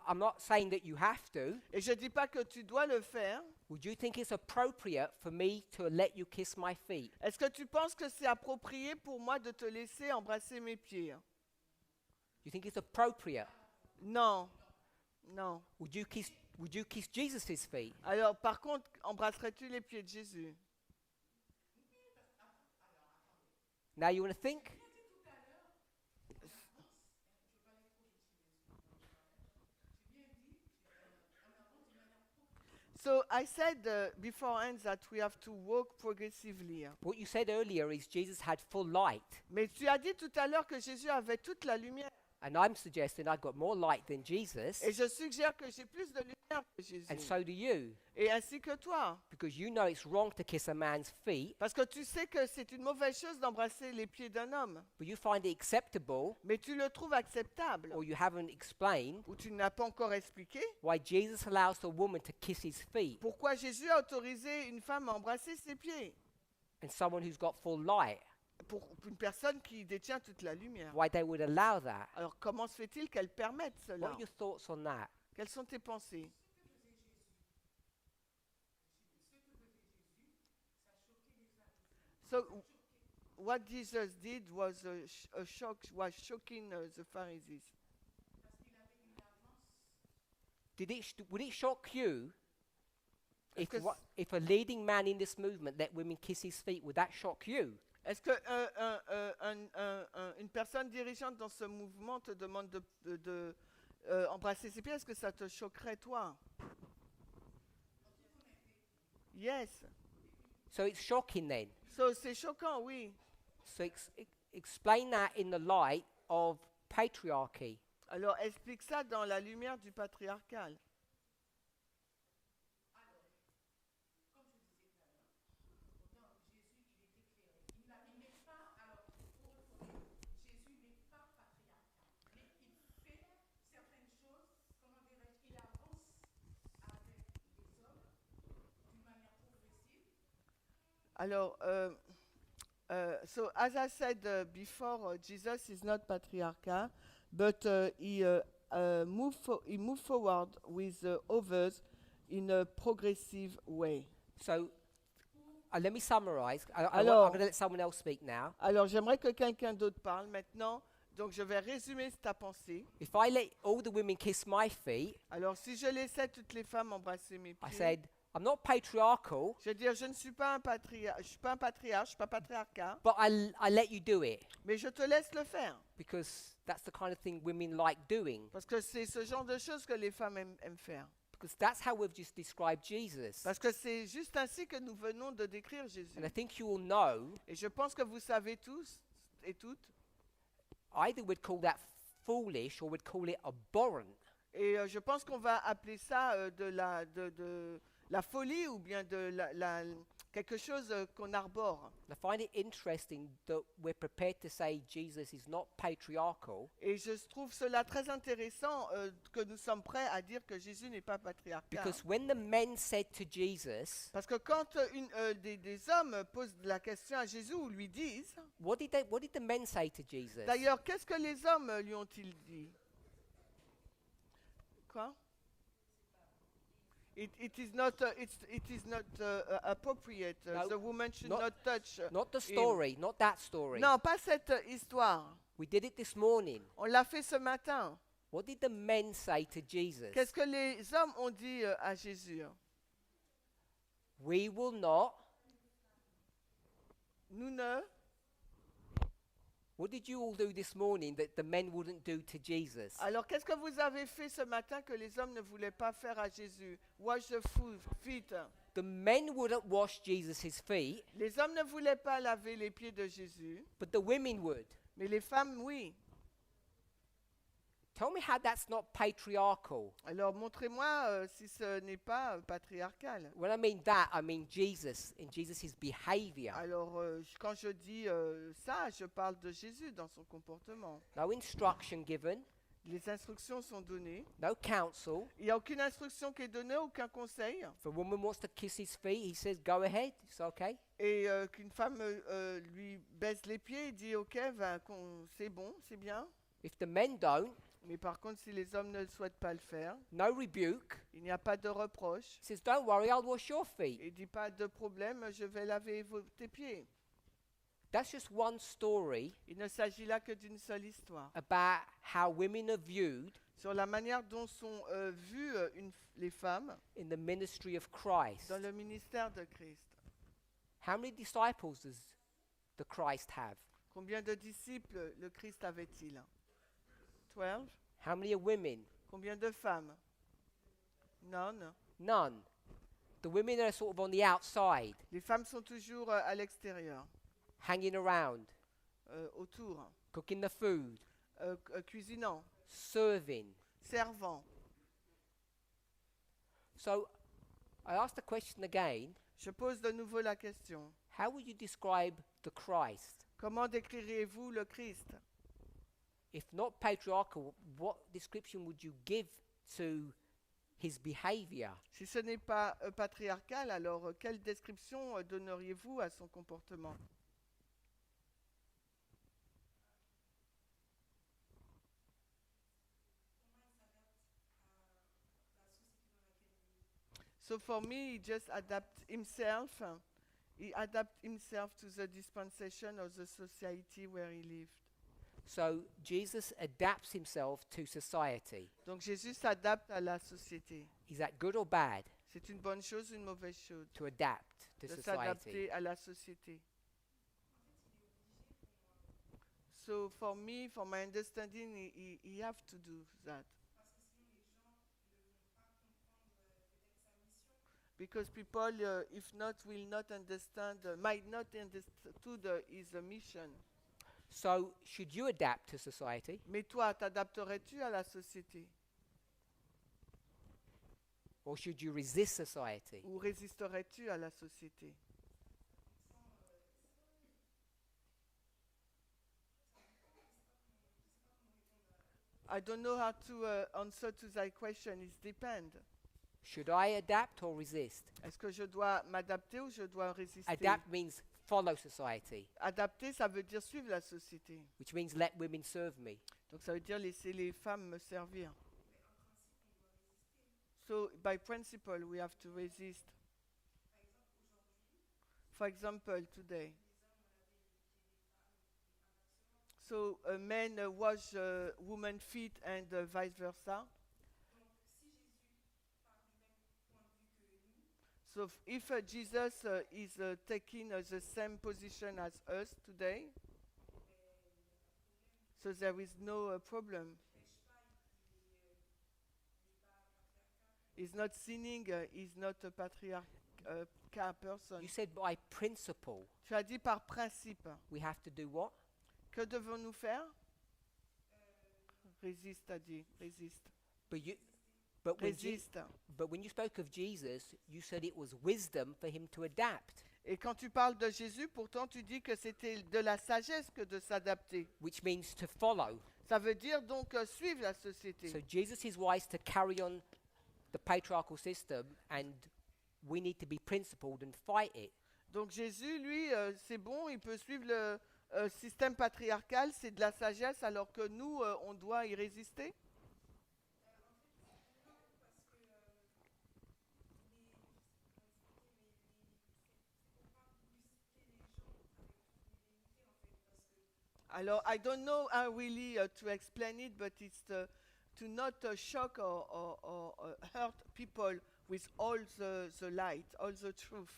I'm not saying that you have to. Et je dis pas que tu dois le faire. Would you think it's appropriate for me to let you kiss my feet? Est-ce que tu penses que c'est approprié pour moi de te laisser embrasser mes pieds? You think it's appropriate? Non. Non. Would you kiss Jesus' feet? Alors, par contre, embrasserais-tu les pieds de Jésus? Now you want to think? So I said beforehand that we have to walk progressively. What you said earlier is Jesus had full light, Mais tu as dit tout à l'heure que Jésus avait toute la lumière. and I'm suggesting I've got more light than Jesus, Et je suggère que j'ai plus de lumière que Jésus. and so do you, Et ainsi que toi. because you know it's wrong to kiss a man's feet, Parce que tu sais que c'est une mauvaise chose d'embrasser les pieds d'un homme. but you find it acceptable, Mais tu le trouves acceptable. or you haven't explained Ou tu n'as pas encore expliqué why Jesus allows a woman to kiss his feet pourquoi Jésus a autorisé une femme à embrasser ses pieds. and someone who's got full light, Pour une personne qui détient toute la lumière. why they would allow that. Alors comment se fait-il qu'elle permette What cela? are your thoughts on that? Quelles sont tes pensées? So, what Jesus did was a shock, was shocking the Pharisees. Would it shock you if, Est-ce que if a leading man in this movement let women kiss his feet? Would that shock you? Est-ce que une personne dirigeante dans ce mouvement te demande de embrasser ses pieds? Est-ce que ça te choquerait, toi? Yes. So it's shocking then. So, c'est choquant, oui. So explain that in the light of patriarchy. Alors, explique ça dans la lumière du patriarcal. Alors, so as I said before, Jesus is not patriarchal, but he moved forward with others in a progressive way. So let me summarize. I'm Alors- going to let someone else speak now. Alors, j'aimerais que quelqu'un d'autre parle maintenant. Donc, je vais résumer ta pensée. If I let all the women kiss my feet, Alors, si je laissais toutes les femmes embrasser mes I pieds, said, I'm not patriarchal, je veux dire, je ne suis pas un patriarche, je suis pas un patriarche, je suis pas patriarcat, but I let you do it mais je te laisse le faire. because that's the kind of thing women like doing. Parce que c'est ce genre de choses que les femmes aiment faire. Because that's how we've just described Jesus. Parce que c'est juste ainsi que nous venons de décrire Jésus. And I think you all know, Et je pense que vous savez tous et toutes, either we'd call that foolish or we'd call it abhorrent. et je pense qu'on va appeler ça de la folie ou bien quelque chose qu'on arbore. And I find it interesting that we're prepared to say Jesus is not patriarchal, Et je trouve cela très intéressant que nous sommes prêts à dire que Jésus n'est pas patriarcal. because when the men said to Jesus, Parce que quand des hommes posent la question à Jésus ou lui disent, what did the men say to Jesus? d'ailleurs, qu'est-ce que les hommes lui ont-ils dit? Quoi? It is not appropriate. No, The woman should not- not touch. Not the story, not that story. Non, pas cette histoire. We did it this morning. On l'a fait ce matin. What did the men say to Jesus? Qu'est-ce que les hommes ont dit à Jésus? We will not. Nous ne. What did you all do this morning that the men wouldn't do to Jesus? Alors, qu'est-ce que vous avez fait ce matin que les hommes ne voulaient pas faire à Jésus? Wash the feet. The men wouldn't wash Jesus' feet, Les hommes ne voulaient pas laver les pieds de Jésus, but the women would. mais les femmes, oui. Tell me how that's not patriarchal. Alors, montrez-moi si ce n'est pas patriarcal. When I mean that, I mean Jesus and Jesus' behavior. Alors, quand je dis ça, je parle de Jésus dans son comportement. No instruction given, Les instructions sont données. no counsel. Il n'y a aucune instruction qui est donnée, aucun conseil. If a woman wants to kiss his feet, he says, go ahead, it's okay. Et qu'une femme lui baisse les pieds, il dit ok, c'est bon, c'est bien. If the men don't, Mais par contre, si les hommes ne souhaitent pas le faire, no rebuke. il n'y a pas de reproche. He says, don't worry, I'll wash your feet. Il dit pas de problème, je vais laver tes pieds. That's just one story Il ne s'agit là que d'une seule histoire. about how women are viewed Sur la manière dont sont vues les femmes in the ministry of Christ. dans le ministère de Christ. How many disciples does the Christ have? Combien de disciples le Christ avait-il? 12. How many are women? Combien de femmes? None. None. The women are sort of on the outside, Les femmes sont toujours à l'extérieur, hanging around, autour, cooking the food, cuisinant, serving. servant. So I ask the question again, Je pose de nouveau la question. how would you describe the Christ? Comment décririez-vous le Christ? If not patriarchal, what description would you give to his behavior? Si ce n'est pas patriarcal, alors quelle description donneriez-vous à son comportement? So for me, he just adapt himself. He adapt himself to the dispensation of the society where he lived. So Jesus adapts himself to society. Donc Jésus s'adapte à la société. Is that good or bad? C'est une bonne chose ou une mauvaise chose To adapt to de society. s'adapter à la société. So for me, for my understanding, he have to do that. Because people, if not, will not understand, might not understood his mission. So should you adapt to society, Mais toi, t'adapterais-tu à la société or should you resist society? ou résisterais-tu à la société? I don't know how to answer to that question. It depends. Should I adapt or resist? Est-ce que je dois m'adapter ou je dois résister? Adapt means follow society, Adapter, ça veut dire suivre la société. which means let women serve me. Donc ça veut dire laisser les femmes me servir. So by principle, we have to resist. For example, today. So men wash women's feet and vice versa. So if Jesus is taking the same position as us today, so there is no problem. He's not sinning, he's not a patriarchal person. You said by principle, Tu as dit par principe. we have to do what? Que devons-nous faire? Résiste, a dit. Résiste. But Résiste. but when you spoke of Jesus, you said it was wisdom for him to adapt, Et quand tu parles de Jésus, pourtant tu dis que c'était de la sagesse que de s'adapter. which means to follow. Ça veut dire donc suivre la société. So Jesus is wise to carry on the patriarchal system, and we need to be principled and fight it. Donc Jésus, lui, c'est bon, il peut suivre le système patriarcal, c'est de la sagesse, alors que nous, on doit y résister. Alors, I don't know how really to explain it, but it's to not shock or hurt people with all the light, all the truth.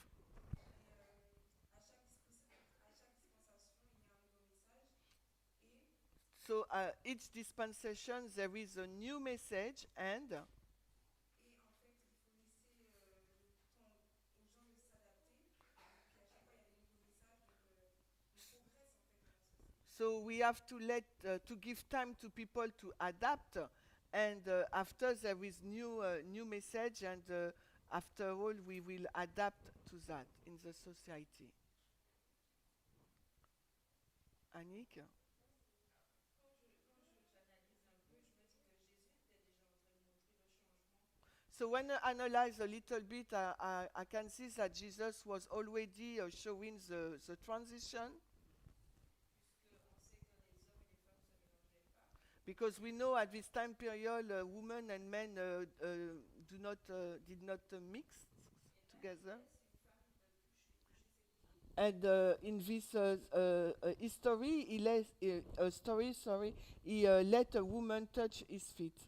So each dispensation there is a new message, and so we have to to give time to people to adapt, and after there is new message, and after all we will adapt to that in the society. Annick? So when I analyze a little bit, I can see that Jesus was already showing the transition. Because we know at this time period, women and men did not mix together. And in this history, he let a woman touch his feet.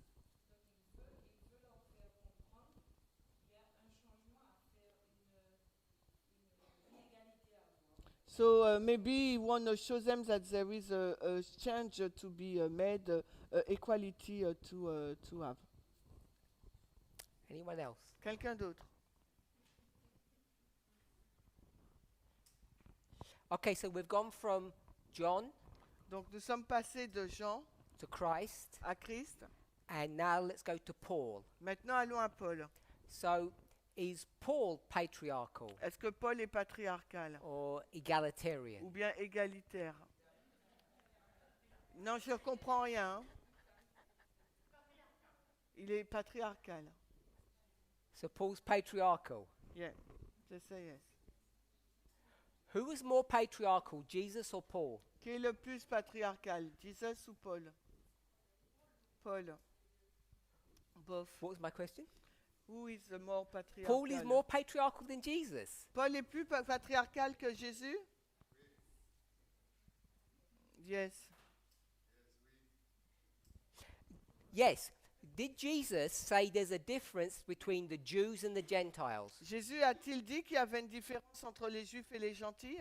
So maybe he want to show them that there is a change to be made, equality to have. Anyone else? Quelqu'un d'autre? Okay, so we've gone from John Donc nous sommes passés de Jean to Christ, à Christ. and now let's go to Paul. Maintenant allons à Paul. So is Paul patriarchal Est-ce que Paul est patriarcal or egalitarian? ou bien égalitaire? Non, je ne comprends rien. Il est patriarcal. So Paul's patriarchal. Yeah, je sais, yes. Who was more patriarchal, Jesus or Paul? Qui est le plus patriarcal, Jesus ou Paul? Paul. Both. What was my question? Who is the more patriarchal? Paul is more patriarchal than Jesus. Paul est plus patriarcal que Jésus? Yes. Yes. Did Jesus say there's a difference between the Jews and the Gentiles? Jésus a-t-il dit qu'il y avait une différence entre les Juifs et les gentils?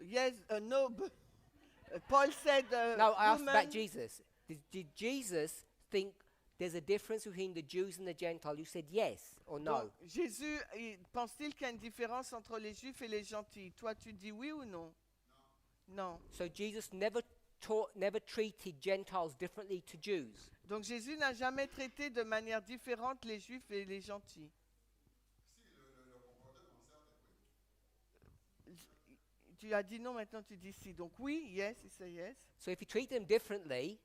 Yes, no. Paul said, No, I asked women, about Jesus. Did Jesus think there's a difference between the Jews and the Gentiles? You said yes or no. Donc, Jésus, pense-t-il qu'il y a une différence entre les Juifs et les gentils? Toi, tu dis oui ou non? Non. So Jesus never treated Gentiles differently to Jews. Donc Jésus n'a jamais traité de manière différente les Juifs et les gentils. Tu as dit non, maintenant tu dis si. Donc oui, yes, he said yes. So if you treat them differently,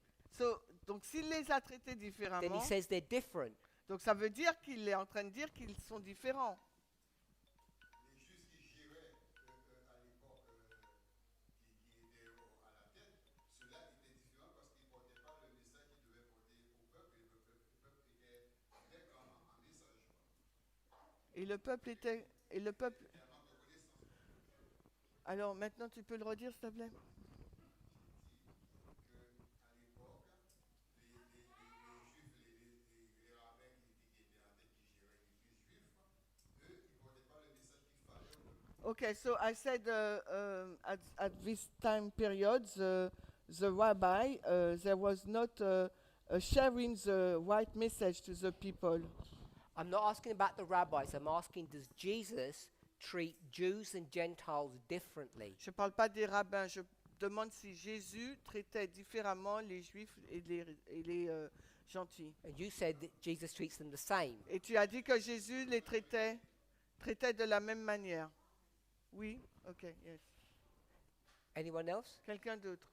Donc s'il les a traités then différemment, he says they're different. donc ça veut dire qu'il est en train de dire qu'ils sont différents. Les Juifs qui géraient à l'époque, qui étaient à la tête, ceux-là étaient différents parce qu'ils ne portaient pas le message qu'ils devaient porter au peuple et le peuple était fidèle en message. Et le peuple était... Et le peuple... Il y a un manque de connaissance. Alors maintenant tu peux le redire s'il te plaît? Qu'à l'époque, les Juifs, les rabbins qui étaient en tête, qui géraient l'Église juive, eux, ils ne portaient pas le message qu'il fallait au peuple. Okay, so I said at this time period, the rabbi, there was not sharing the right message to the people. I'm not asking about the rabbis. I'm asking, does Jesus treat Jews and Gentiles differently? Je ne parle pas des rabbins, je demande si Jésus traitait différemment les juifs et les gentils. And you said that Jesus treats them the same. Et tu as dit que Jésus les traitait de la même manière. Oui? Ok, yes. Anyone else? Quelqu'un d'autre?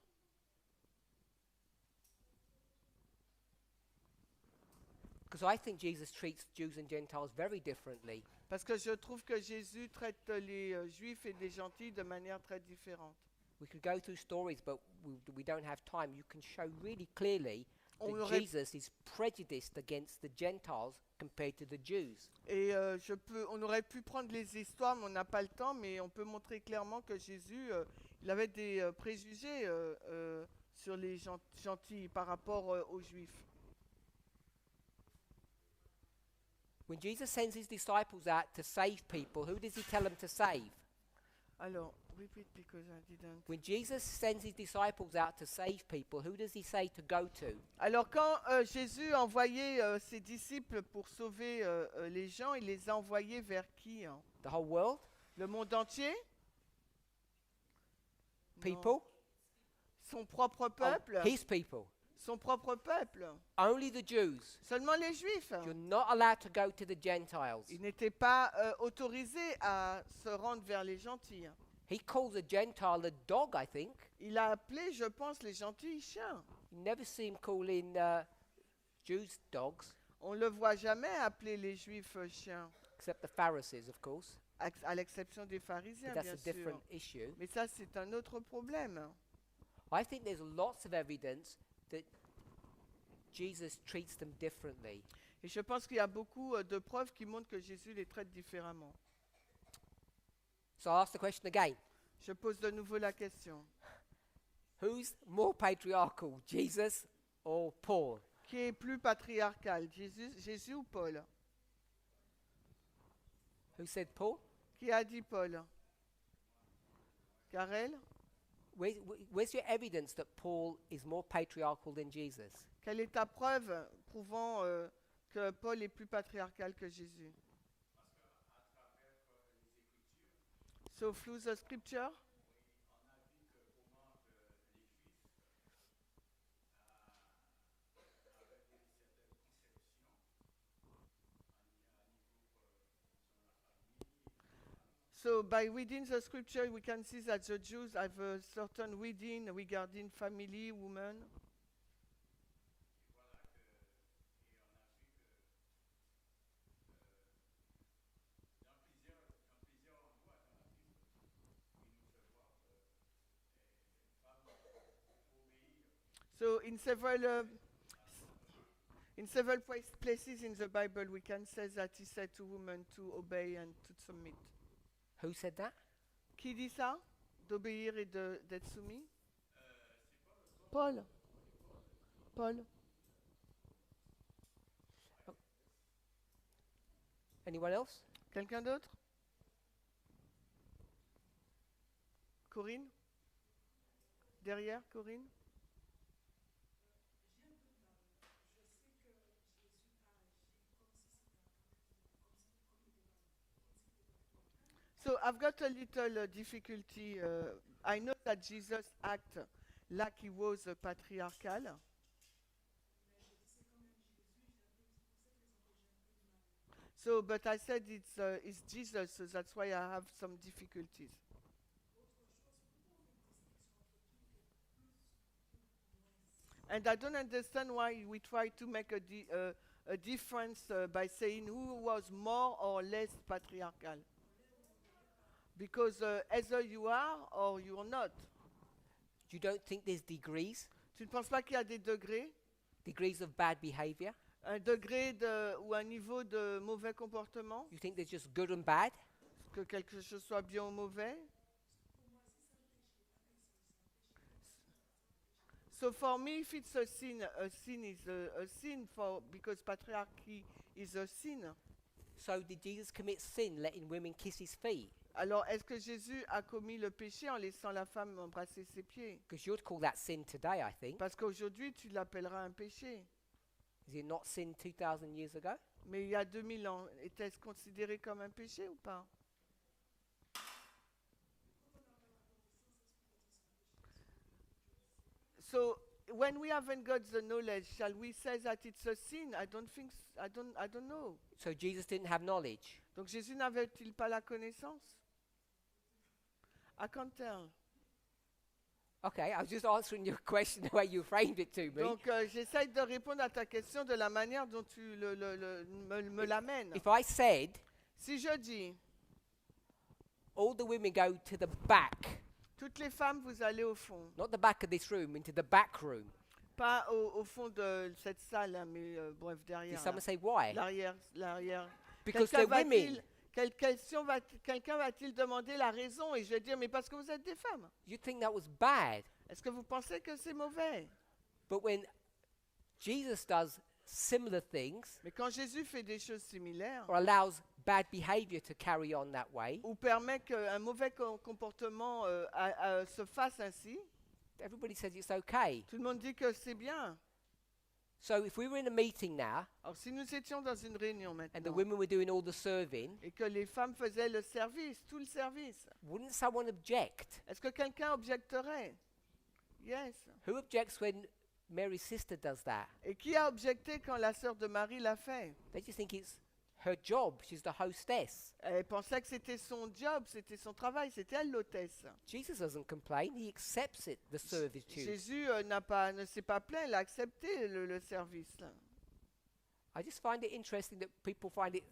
Because I think Jesus treats Jews and Gentiles very differently. Parce que je trouve que Jésus traite les juifs et les gentils de manière très différente. We could go through stories, but we don't have time. You can show really clearly On that aurait- Jesus is prejudiced against the Gentiles compared to the Jews. Et on aurait pu prendre les histoires, mais on n'a pas le temps, mais on peut montrer clairement que Jésus, il avait des préjugés sur les gentils par rapport aux juifs. When Jesus sends his disciples out to save people, who does he tell them to save? Alors, repeat because I didn't. When Jesus sends his disciples out to save people, who does he say to go to? Alors quand Jésus envoyait ses disciples pour sauver les gens, il les a envoyés vers qui, hein? The whole world? Le monde entier? Non. People? Son propre Oh, peuple? his people. Son propre peuple? Only the Jews. Seulement les Juifs? You're not allowed to go to the Gentiles. Ils n'étaient pas autorisés à se rendre vers les gentils. He calls a Gentile a dog, I think. Il a appelé, je pense, les gentils chiens. You never see him calling Jews dogs, On ne le voit jamais appeler les Juifs chiens, except the Pharisees, of course. à l'exception des pharisiens, But that's bien a sûr. different issue. Mais ça, c'est un autre problème. I think there's lots of evidence that Jesus treats them differently. Et je pense qu'il y a beaucoup de preuves qui montrent que Jésus les traite différemment. So I'll ask the question again. Je pose de nouveau la question. Who's more patriarchal, Jesus or Paul? Qui est plus patriarcal, Jésus ou Paul? Who said Paul? Qui a dit Paul? Karel? Where's your evidence that Paul is more patriarchal than Jesus? Quelle est ta preuve prouvant que Paul est plus patriarcal que Jésus? So through the scripture? So by reading the scripture, we can see that the Jews have a certain reading regarding family, woman. So in several places in the Bible, we can say that he said to women to obey and to submit. Who said that? Qui dit ça? D'obéir et d'être soumis? Paul. Paul. Anyone else? Quelqu'un d'autre? Corinne? Derrière, Corinne? So I've got a little difficulty. I know that Jesus acted like he was patriarchal. So, but I said it's Jesus, so that's why I have some difficulties. And I don't understand why we try to make a difference by saying who was more or less patriarchal. Because either you are or you are not. You don't think there's degrees? Tu ne penses pas qu'il y a des degrés? Degrees of bad behavior? Un degré ou un niveau de mauvais comportement? You think there's just good and bad? Que quelque chose soit bien ou mauvais? So for me, if it's a sin is a sin because patriarchy is a sin. So did Jesus commit sin letting women kiss his feet? Alors, est-ce que Jésus a commis le péché en laissant la femme embrasser ses pieds? Because you'd call that sin today, I think. Parce qu'aujourd'hui, tu l'appelleras un péché. Is it not sin 2,000 years ago? Mais il y a 2000 ans, était-ce considéré comme un péché ou pas? So, when we haven't got the knowledge, shall we say that it's a sin? I don't think. I don't know. So Jesus didn't have knowledge. Donc Jésus n'avait-il pas la connaissance? I can't tell. Okay, I was just answering your question the way you framed it to me. Donc j'essaye de répondre à ta question de la manière dont tu me l'amènes. If I said Si je dis, all the women go to the back, toutes les femmes, vous allez au fond. not the back of this room, into the back room, Pas au fond de cette salle, hein, mais bref, did derrière. someone là. say why? L'arrière. Because Quelqu'un they're women. va-t-il quelqu'un va-t-il demander la raison? Et je vais dire, mais parce que vous êtes des femmes. You think that was bad. Est-ce que vous pensez que c'est mauvais? But when Jesus does similar things Mais quand Jésus fait des choses similaires, or allows bad behavior to carry on that way, ou permet qu'un mauvais comportement se fasse ainsi, everybody says it's okay. tout le monde dit que c'est bien. So if we were in a meeting now Alors si nous étions dans une réunion and the maintenant, women were doing all the serving, et que les femmes faisaient le service, tout le service, wouldn't someone object? est-ce que quelqu'un objecterait? Yes. Who objects when Mary's sister does that? Et qui a objecté quand la sœur de Marie l'a fait? They just think it's her job. She's the hostess. Elle pensait que c'était son job, c'était son travail, c'était elle l'hôtesse. Jesus doesn't complain. He accepts it, the servitude. Jésus ne s'est pas plaint, il a accepté le service. Là. I just find it interesting that people find it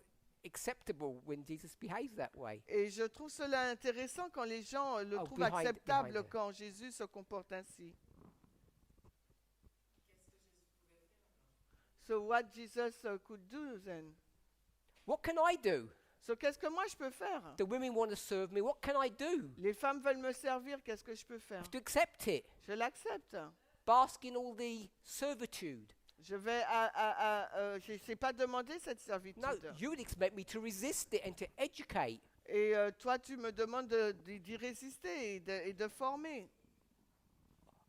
acceptable when Jesus behaves that way. Et je trouve cela intéressant quand les gens le Oh, trouvent behind acceptable her. quand Jésus se comporte ainsi. So what Jesus could do then? What can I do? So qu'est-ce que moi je peux faire? The women want to serve me. What can I do? Les femmes veulent me servir, qu'est-ce que je peux I faire? have to accept it. Je l'accepte. Bask in all the servitude. Je vais je sais pas demander cette servitude. No, you would expect me to resist it and to educate. Et toi, tu me demandes d'y résister et de former.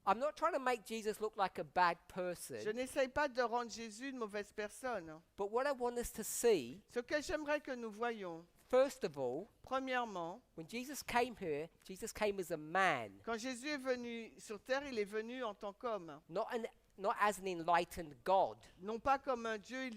I'm not trying to make Jesus look like a bad person, Je n'essaye pas de rendre Jésus une mauvaise personne. but what I want us to see, Ce que j'aimerais que nous voyions, first of all, premièrement, when Jesus came here, Jesus came as a man, quand Jésus est venu sur terre, il est venu en tant qu'homme, not as an enlightened God. non pas comme un Dieu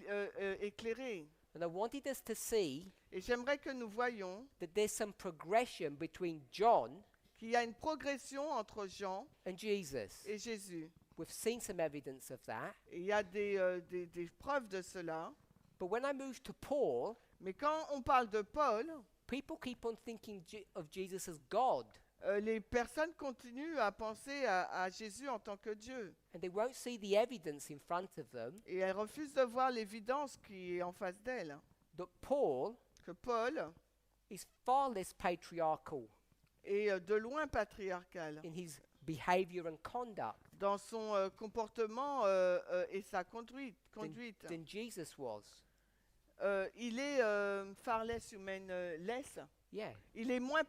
éclairé. And I wanted us to see Et j'aimerais que nous voyions that there's some progression between John qu'il y a une progression entre Jean and Jesus. et Jésus. We've seen some evidence of that. Et il y a des preuves de cela. But when I move to Paul, Mais quand on parle de Paul, people keep on thinking of Jesus as God, les personnes continuent à penser à Jésus en tant que Dieu. and they won't see the evidence in front of them Et elles refusent de voir l'évidence qui est en face d'elles. that Paul Que Paul is far less patriarchal est de loin patriarcal in his behavior and conduct dans son comportement et sa conduite. than Jesus was. Il est far less human, less. Yeah. Il est moins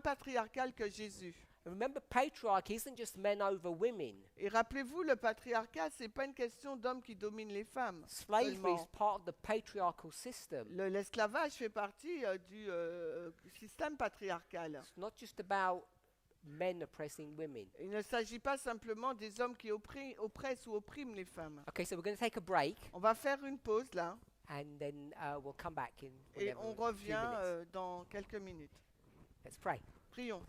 patriarcal que Jésus. And remember, patriarchy isn't just men over women. Et rappelez-vous, le patriarcat, c'est pas une question d'hommes qui dominent les femmes. Slavery seulement. is part of the patriarchal system. L'esclavage fait partie du système patriarcal. It's not just about men oppressing women. Il ne s'agit pas simplement des hommes qui oppressent ou oppriment les femmes. Okay, so we're going to take a break, On va faire une pause là and then we'll come back in et whenever, on a few revient minutes. dans quelques minutes. Let's pray. Prions.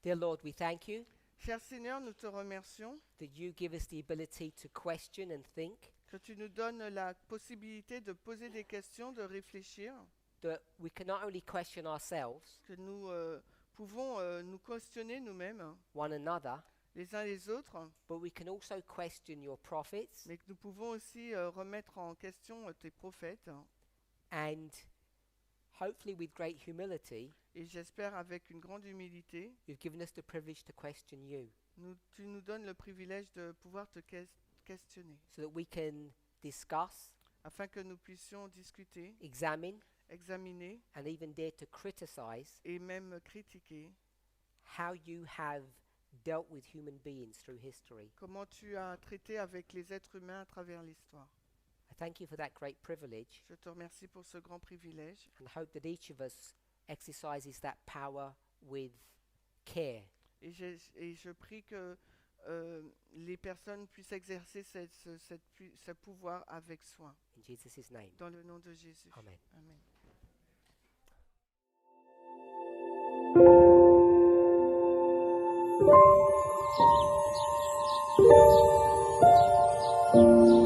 Dear Lord, we thank you Cher Seigneur, nous te remercions that you give us the ability to question and think, que tu nous donnes la possibilité de poser des questions, de réfléchir, that we can not only question ourselves, que nous pouvons nous questionner nous-mêmes, one another, les uns les autres, but we can also question your prophets mais que nous pouvons aussi remettre en question tes prophètes. and hopefully with great humility, Et j'espère avec une grande humilité, you've given us the privilege to question you tu nous donnes le privilège de pouvoir te questionner, so that we can discuss, afin que nous puissions discuter, examine, examiner and even dare to criticize et même critiquer how you have dealt with human beings through history. comment tu as traité avec les êtres humains à travers l'histoire. I thank you for that great privilege Je te remercie pour ce grand privilège and hope that each of us exercises that power with care. et je prie que les personnes puissent exercer ce pouvoir avec soin. In Jesus' name, Dans le nom de Jésus. amen. Amen. Thank you.